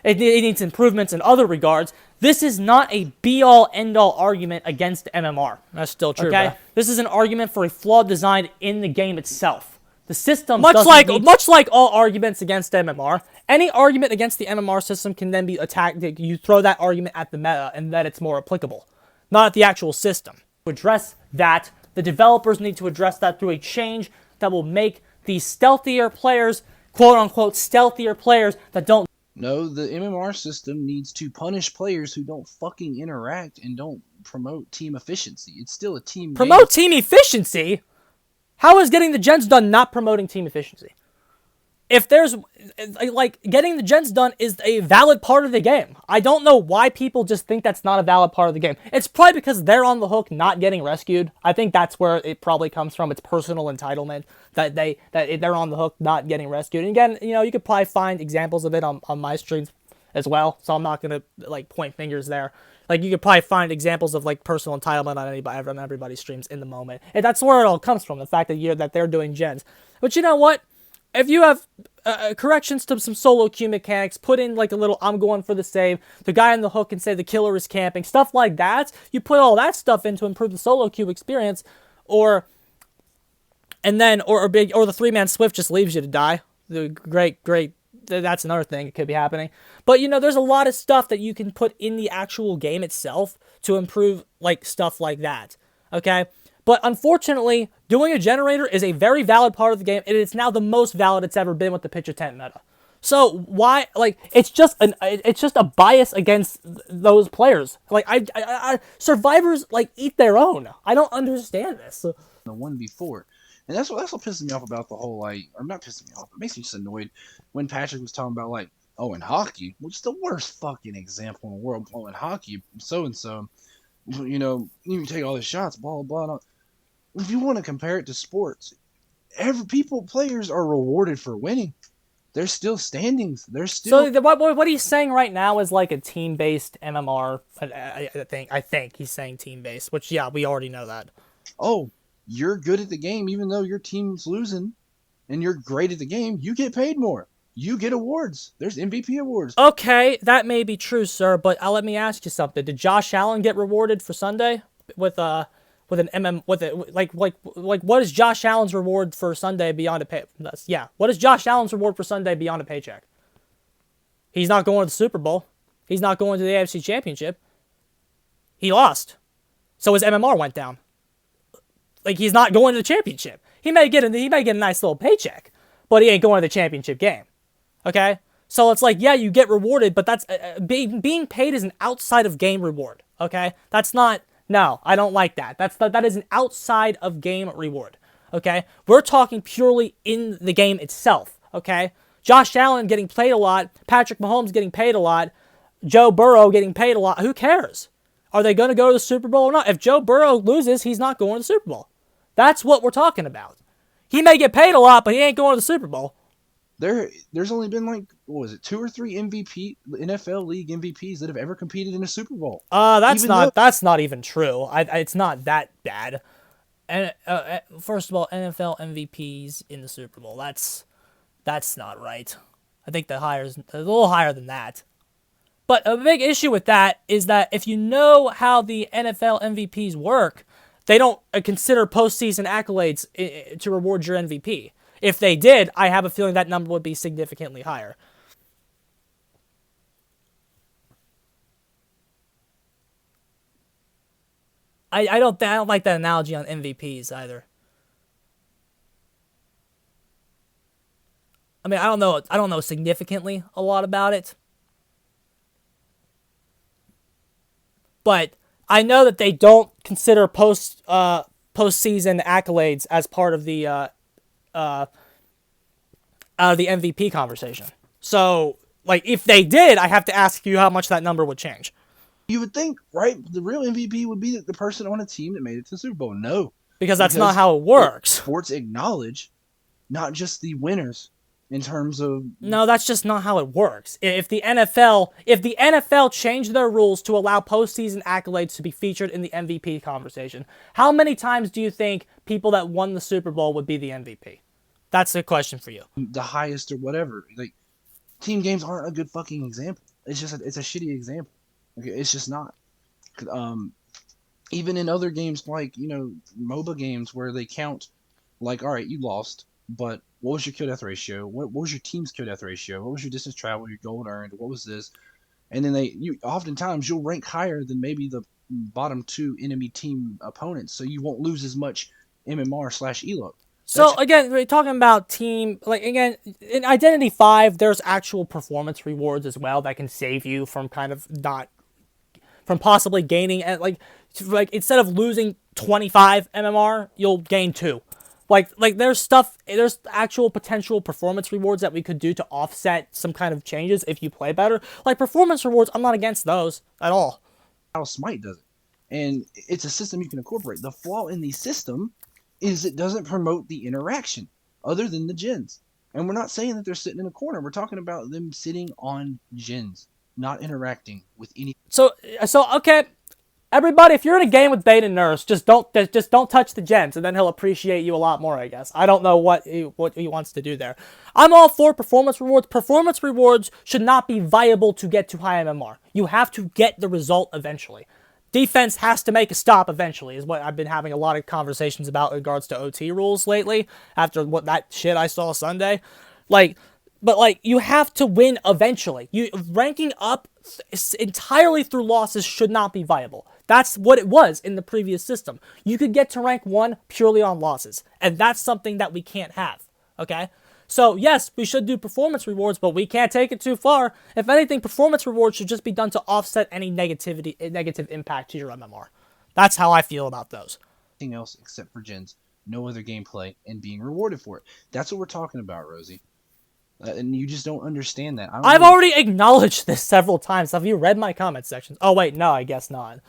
It needs improvements in other regards. This is not a be-all, end-all argument against MMR. That's still true, okay? Bro. This is an argument for a flawed design in the game itself. The system, much like all arguments against MMR, any argument against the MMR system can then be attacked. You throw that argument at the meta, and then it's more applicable, not at the actual system. To address that, the developers need to address that through a change that will make these stealthier players, quote-unquote stealthier players, that don't... No, the MMR system needs to punish players who don't fucking interact and don't promote team efficiency. It's still a team game. Team efficiency? How is getting the gens done not promoting team efficiency? If there's, like, getting the gens done is a valid part of the game. I don't know why people just think that's not a valid part of the game. It's probably because they're on the hook not getting rescued. I think that's where it probably comes from. It's personal entitlement that they're on the hook not getting rescued. And again, you know, you could probably find examples of it on my streams as well. So I'm not going to, like, point fingers there. Like, you could probably find examples of, like, personal entitlement on everybody's streams in the moment. And that's where it all comes from, the fact that they're doing gens. But you know what? If you have corrections to some solo queue mechanics, put in like a little I'm going for the save, the guy on the hook can say the killer is camping, stuff like that, you put all that stuff in to improve the solo queue experience, or the 3-man Swift just leaves you to die. Great, that's another thing that could be happening. But you know, there's a lot of stuff that you can put in the actual game itself to improve like stuff like that. Okay? But unfortunately, doing a generator is a very valid part of the game, and it's now the most valid it's ever been with the pitch a tent meta. So why, like, it's just a bias against those players. Like, survivors like eat their own. I don't understand this. The 1v4, and that's what pisses me off about the whole, like, or not pissing me off, it makes me just annoyed when Patrick was talking about, like, oh, in hockey, which is the worst fucking example in the world. Oh, in hockey, so and so, you know, you can take all the shots, blah blah blah. If you want to compare it to sports, players are rewarded for winning. There's still standings. There's still. So what he's saying right now is like a team-based MMR. I think he's saying team-based, which yeah, we already know that. Oh, you're good at the game, even though your team's losing, and you're great at the game. You get paid more. You get awards. There's MVP awards. Okay, that may be true, sir, but let me ask you something. Did Josh Allen get rewarded for Sunday with an what is Josh Allen's reward for Sunday beyond a pay? Yeah, what is Josh Allen's reward for Sunday beyond a paycheck? He's not going to the Super Bowl. He's not going to the AFC Championship. He lost, so his MMR went down. Like, he's not going to the championship. He may get a nice little paycheck, but he ain't going to the championship game. Okay, so it's like, yeah, you get rewarded, but that's being paid is an outside of game reward. Okay, that's not. No, I don't like that. That is an outside of game reward. Okay, we're talking purely in the game itself. Okay, Josh Allen getting paid a lot, Patrick Mahomes getting paid a lot, Joe Burrow getting paid a lot. Who cares? Are they going to go to the Super Bowl or not? If Joe Burrow loses, he's not going to the Super Bowl. That's what we're talking about. He may get paid a lot, but he ain't going to the Super Bowl. There's only been like, what was it, 2 or 3 NFL league MVPs that have ever competed in a Super Bowl. That's not even true. It's not that bad. And first of all, NFL MVPs in the Super Bowl. That's not right. I think the higher is a little higher than that. But a big issue with that is that if you know how the NFL MVPs work, they don't consider postseason accolades to reward your MVP. If they did, I have a feeling that number would be significantly higher. I don't like that analogy on MVPs either. I mean, I don't know significantly a lot about it. But I know that they don't consider postseason accolades as part of the MVP conversation. So, like, if they did, I have to ask you how much that number would change. You would think, right? The real MVP would be the person on a team that made it to the Super Bowl. No. Because that's not how it works. Sports acknowledge not just the winners in terms of... No, that's just not how it works. If the NFL changed their rules to allow postseason accolades to be featured in the MVP conversation, how many times do you think people that won the Super Bowl would be the MVP? That's the question for you. The highest or whatever. Like, team games aren't a good fucking example. It's just it's a shitty example. Okay, it's just not. Even in other games like, MOBA games where they count, like, all right, you lost, but what was your kill death ratio? What was your team's kill death ratio? What was your distance traveled? Your gold earned? What was this? And then oftentimes you'll rank higher than maybe the bottom 2 enemy team opponents, so you won't lose as much MMR/elo. So again, we're talking about team, like, again, in Identity 5, there's actual performance rewards as well that can save you from from possibly gaining, like instead of losing 25 MMR, you'll gain 2. Like there's actual potential performance rewards that we could do to offset some kind of changes if you play better. Like performance rewards, I'm not against those at all. How Smite does it. And it's a system you can incorporate. The flaw in the system is it doesn't promote the interaction other than the gens. And we're not saying that they're sitting in a corner. We're talking about them sitting on gens, not interacting with any. So okay, everybody, if you're in a game with Beta Nurse, just don't touch the gens, and then he'll appreciate you a lot more, I guess. I don't know what he wants to do there. I'm all for performance rewards. Performance rewards should not be viable to get to high MMR. You have to get the result eventually. Defense has to make a stop eventually, is what I've been having a lot of conversations about in regards to OT rules lately, after that shit I saw Sunday. But you have to win eventually. Ranking up entirely through losses should not be viable. That's what it was in the previous system. You could get to rank 1 purely on losses, and that's something that we can't have, okay? So, yes, we should do performance rewards, but we can't take it too far. If anything, performance rewards should just be done to offset any negative impact to your MMR. That's how I feel about those. Anything else except for gens, no other gameplay, and being rewarded for it. That's what we're talking about, Rosie. And you just don't understand that. I've already acknowledged this several times. Have you read my comment sections? Oh, wait, no, I guess not.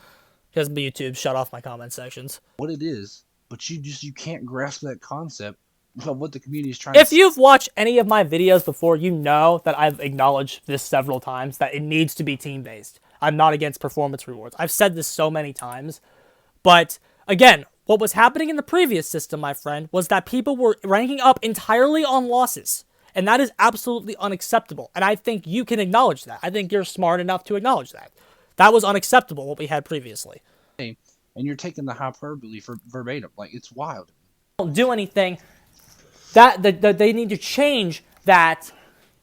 Because YouTube shut off my comment sections. What it is, but you can't grasp that concept of what the community is trying to If you've watched any of my videos before, you know that I've acknowledged this several times, that it needs to be team-based. I'm not against performance rewards. I've said this so many times. But, again, what was happening in the previous system, my friend, was that people were ranking up entirely on losses. And that is absolutely unacceptable. And I think you can acknowledge that. I think you're smart enough to acknowledge that. That was unacceptable, what we had previously. And you're taking the hyperbole for verbatim. Like, it's wild. Don't do anything. That they need to change that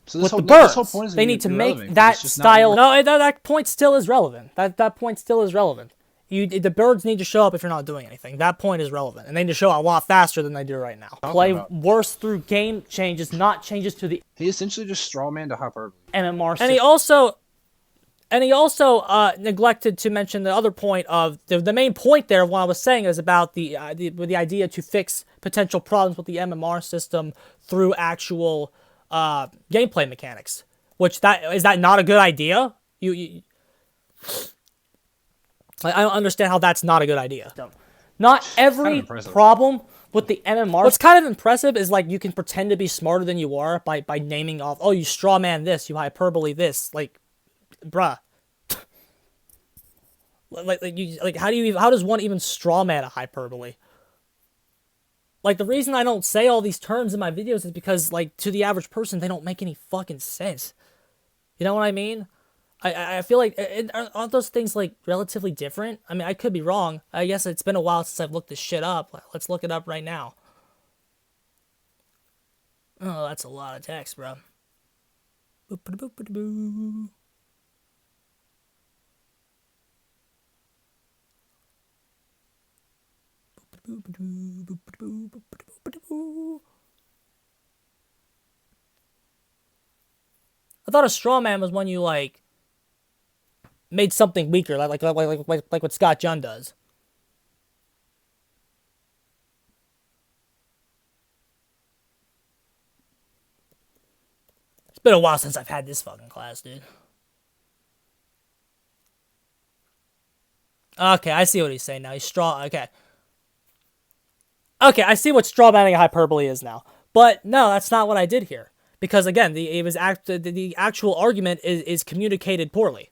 so with the birds. They need to make that style. No, that point still is relevant. That point still is relevant. The birds need to show up if you're not doing anything. That point is relevant. And they need to show up a lot faster than they do right now. Play worse through game changes, not changes to the... He essentially just strawmanned a hyperbole. MMR. And he also neglected to mention the other point of... The main point there of what I was saying is about the idea to fix potential problems with the MMR system through actual gameplay mechanics. Is that not a good idea? Like, I don't understand how that's not a good idea. Not every impressive. problem with the MMR. What's kind of impressive is like you can pretend to be smarter than you are by naming off. Oh, you straw man this, you hyperbole this. Like, bruh. How does one even straw man a hyperbole? Like, the reason I don't say all these terms in my videos is because, like, to the average person, they don't make any fucking sense. You know what I mean? I feel like, aren't those things, like, relatively different? I mean, I could be wrong. I guess it's been a while since I've looked this shit up. Let's look it up right now. Oh, that's a lot of text, bro. I thought a straw man was when you, like, made something weaker, like what Scott Jun does. It's been a while since I've had this fucking class, dude. Okay, I see what he's saying now. He's straw. Okay. Okay, I see what straw manning a hyperbole is now. But no, that's not what I did here. Because again, the actual argument is communicated poorly.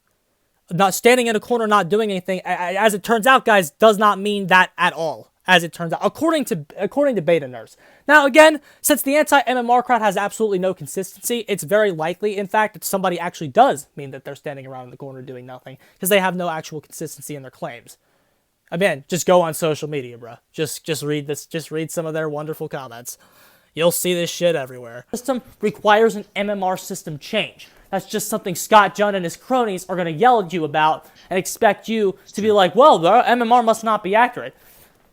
Not standing in a corner, not doing anything, as it turns out, guys, does not mean that at all. As it turns out, according to beta nerds. Now, again, since the anti-MMR crowd has absolutely no consistency, it's very likely, in fact, that somebody actually does mean that they're standing around in the corner doing nothing, because they have no actual consistency in their claims. Again, just go on social media, bro. Just read this. Just read some of their wonderful comments. You'll see this shit everywhere. System requires an MMR system change. That's just something Scott Jun and his cronies are going to yell at you about and expect you to be like, well, the MMR must not be accurate.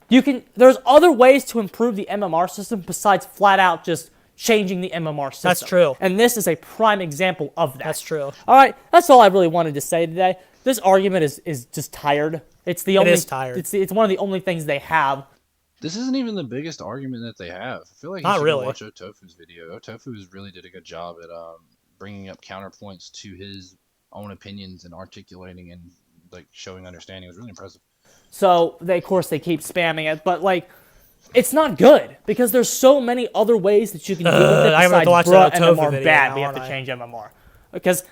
There's other ways to improve the MMR system besides flat out just changing the MMR system. That's true. And this is a prime example of that. That's true. All right, that's all I really wanted to say today. This argument is just tired. It is tired. It's one of the only things they have. This isn't even the biggest argument that they have. I feel like you Not should really. watch Otofu's video. Otofu really did a good job at bringing up counterpoints to his own opinions and articulating and like showing understanding. It was really impressive. So of course they keep spamming it, but like it's not good because there's so many other ways that you can deal with it I'm gonna besides watch bruh, that Otofu MMR video bad. now, We have to aren't I? change MMR because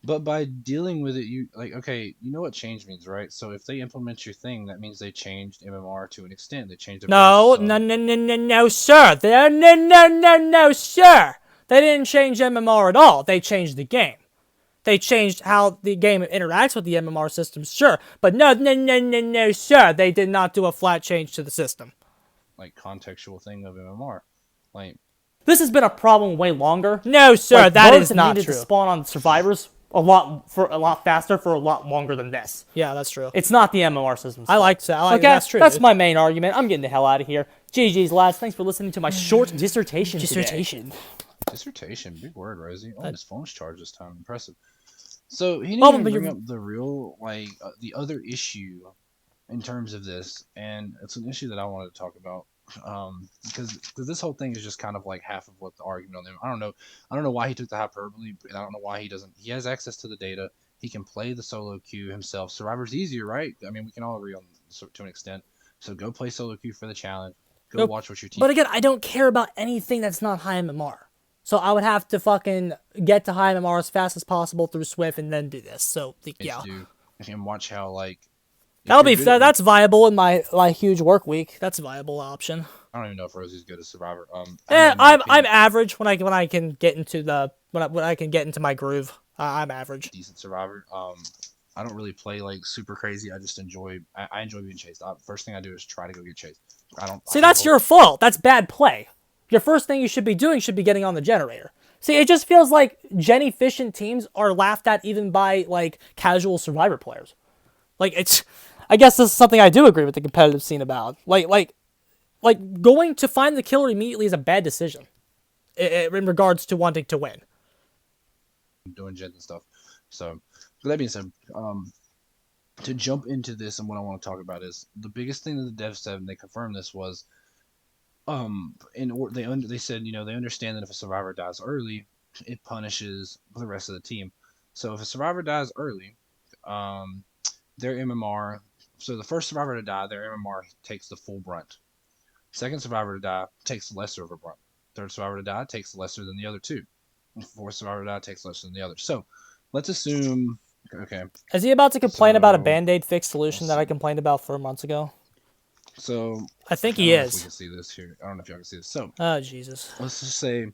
But by dealing with it, you like okay, you know what change means, right? So if they implement your thing, that means they changed MMR to an extent. They changed it. No, sir. No, sir. They didn't change MMR at all. They changed the game. They changed how the game interacts with the MMR system, sure. But no, sir. They did not do a flat change to the system. Like contextual thing of MMR, like this has been a problem way longer. No, sir. Like, That birds is have not needed true. to spawn on survivors a lot faster for a lot longer than this. Yeah, that's true. It's not the MMR system. I like that. Okay, That's true. That's dude. my main argument. I'm getting the hell out of here. GG's, lads. Thanks for listening to my short dissertation today. dissertation. Big word, Rosie. Oh, his phone's charged this time. Impressive. So he didn't Oh, even but bring you're- up the real the other issue in terms of this, and it's an issue that I wanted to talk about. Because this whole thing is just kind of like half of what the argument on them. I don't know why he took the hyperbole, and I don't know why he doesn't. He has access to the data. He can play the solo queue himself. Survivor's easier, right? I mean, we can all agree on to an extent. So go play solo queue for the challenge. Go watch what your team. But again, I don't care about anything that's not high MMR. So I would have to fucking get to high MMR as fast as possible through Swift and then do this. So yeah, And watch how like. that's viable in my huge work week. That's a viable option. I don't even know if Rosie's good at Survivor. I'm average when I can get into when I can get into my groove. I'm average. Decent Survivor. I don't really play like super crazy. I just enjoy. I enjoy being chased. First thing I do is try to go get chased. See, that's your fault. That's bad play. Your first thing you should be doing should be getting on the generator. See, it just feels like gen-efficient teams are laughed at even by like casual Survivor players. Like I guess this is something I do agree with the competitive scene about. Like going to find the killer immediately is a bad decision in regards to wanting to win. Doing gens and stuff. So, with that being said, to jump into this and what I want to talk about is the biggest thing that the devs said, and they confirmed this was, they said they understand that if a survivor dies early, it punishes the rest of the team. So if a survivor dies early, their MMR. So the first survivor to die, their MMR takes the full brunt. Second survivor to die takes lesser of a brunt. Third survivor to die takes lesser than the other two. Fourth survivor to die takes lesser than the other. So let's assume. Okay. Is he about to complain about a So, Band-Aid fixed solution that I complained about 4 months ago? So I think I he don't know if we is. can see this here. I don't know if y'all can see this. So Oh, Jesus. let's just say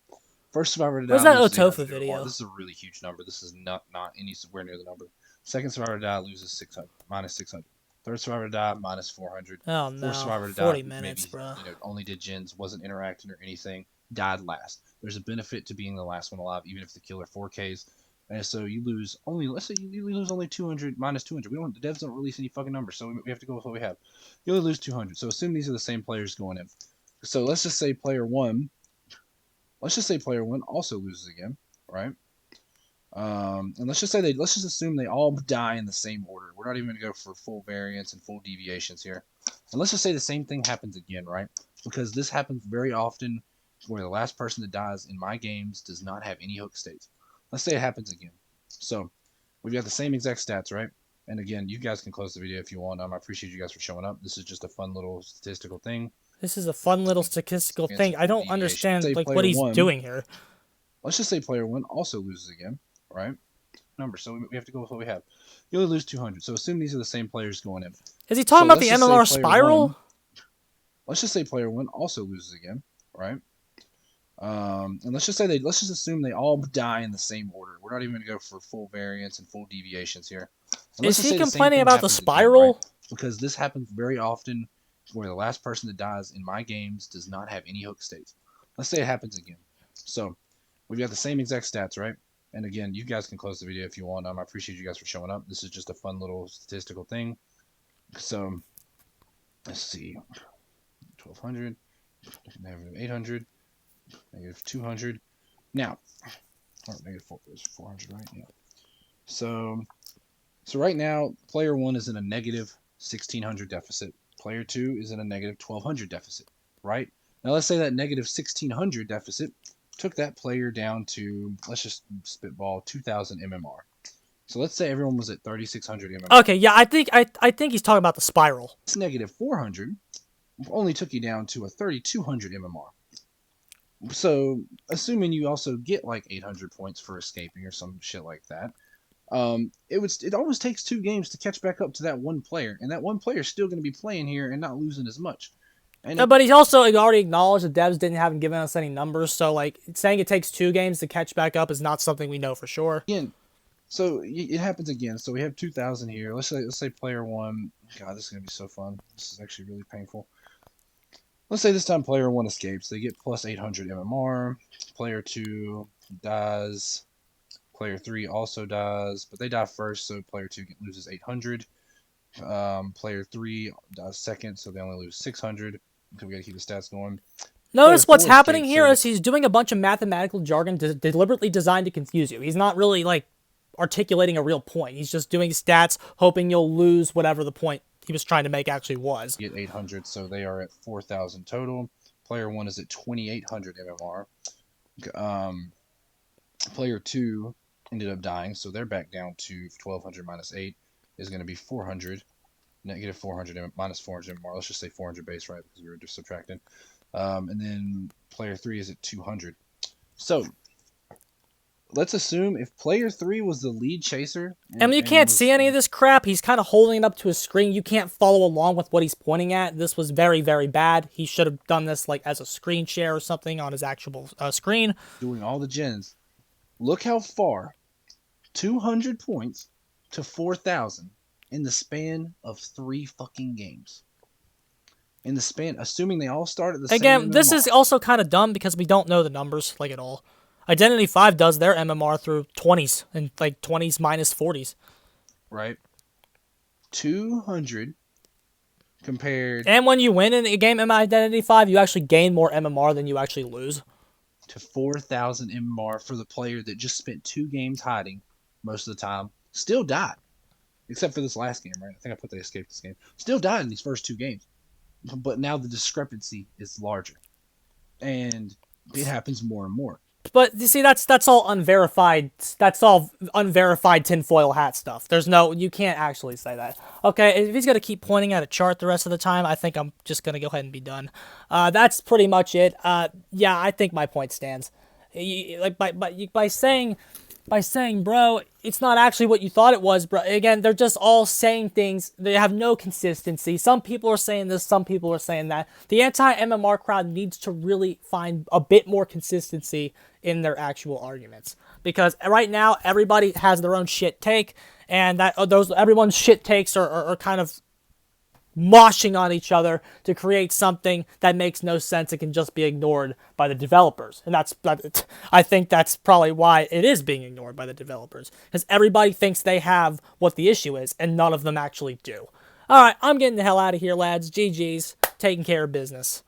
first survivor to die. Where's that loses Otofa 800 video? MMR. This is a really huge number. This is not anywhere near the number. Second survivor to die loses 600, minus 600. Third survivor to die minus 400. Oh, no. Fourth survivor to 40 die, minutes, maybe, bro. only did gens, wasn't interacting or anything, died last. There's a benefit to being the last one alive, even if the killer 4Ks. And so you lose only, let's say you lose only 200, minus 200. The devs don't release any fucking numbers, so we have to go with what we have. You only lose 200. So assume these are the same players going in. So let's just say player one also loses again, right? And let's just assume they all die in the same order. We're not even going to go for full variance and full deviations here. And let's just say the same thing happens again, right? Because this happens very often where the last person that dies in my games does not have any hook states. Let's say it happens again. So we've got the same exact stats, right? And again, you guys can close the video if you want. I appreciate you guys for showing up. This is just a fun little statistical thing. This is a fun little statistical thing. I don't understand like what he's doing here. Let's just say player one also loses again, right? Number. So we have to go with what we have. You only lose 200. So assume these are the same players going in. Is he talking about the MMR spiral? Let's just say player one also loses again, right? And let's just assume they all die in the same order. We're not even going to go for full variance and full deviations here. Is he complaining about the spiral? Again, right? Because this happens very often where the last person that dies in my games does not have any hook states. Let's say it happens again. So we've got the same exact stats, right? And again, you guys can close the video if you want. I appreciate you guys for showing up. This is just a fun little statistical thing. So let's see. 1200, negative 800, negative 200. Now, or negative 400, right? Yeah. So right now, player one is in a negative 1600 deficit. Player two is in a negative 1200 deficit, right? Now let's say that negative 1600 deficit took that player down to, let's just spitball, 2000 MMR. So let's say everyone was at 3600 MMR. Okay, yeah, I think he's talking about the spiral. This negative 400 only took you down to a 3200 MMR. So assuming you also get like 800 points for escaping or some shit like that, it almost takes 2 games to catch back up to that one player, and that one player is still going to be playing here and not losing as much. No, but he's also already acknowledged the devs haven't given us any numbers, so like saying it takes 2 games to catch back up is not something we know for sure. Again, so it happens again. So we have 2000 here. Let's say player one. God, this is gonna be so fun. This is actually really painful. Let's say this time player one escapes. They get plus 800 MMR. Player two dies. Player three also dies, but they die first, so player two loses 800. Player three dies second, so they only lose 600. So we gotta keep the stats going. Notice what's happening here is he's doing a bunch of mathematical jargon deliberately designed to confuse you. He's not really like articulating a real point. He's just doing stats, hoping you'll lose whatever the point he was trying to make actually was. Get 800, so they are at 4,000 total. Player one is at 2,800 MMR. Player two ended up dying, so they're back down to 1,200 minus 8 is going to be 400. Negative 400 minus 400 MMR. Let's just say 400 base, right? Because we were just subtracting. And then player three is at 200. So let's assume if player three was the lead chaser. And you can't see any of this crap. He's kind of holding it up to his screen. You can't follow along with what he's pointing at. This was very, very bad. He should have done this like as a screen share or something on his actual screen. Doing all the gens. Look how far 200 points to 4,000 in the span of 3 fucking games. In the span, assuming they all start at the same Again, this MMR. is also kind of dumb because we don't know the numbers like at all. Identity 5 does their MMR through 20s and like 20s minus 40s. Right. 200 compared. And when you win in a game in Identity 5, you actually gain more MMR than you actually lose. To 4,000 MMR for the player that just spent 2 games hiding most of the time. Still died. Except for this last game, right? I think I put the escape this game. Still died in these first 2 games. But now the discrepancy is larger. And it happens more and more. But you see, that's all unverified. That's all unverified tinfoil hat stuff. You can't actually say that. Okay, if he's gonna keep pointing at a chart the rest of the time, I think I'm just gonna go ahead and be done. That's pretty much it. Yeah, I think my point stands. By saying, bro, it's not actually what you thought it was, bro. Again, they're just all saying things. They have no consistency. Some people are saying this, some people are saying that. The anti-MMR crowd needs to really find a bit more consistency in their actual arguments. Because right now, everybody has their own shit take, and everyone's shit takes are kind of moshing on each other to create something that makes no sense and can just be ignored by the developers. And I think that's probably why it is being ignored by the developers, because everybody thinks they have what the issue is, and none of them actually do. Alright, I'm getting the hell out of here, lads. GG's. Taking care of business.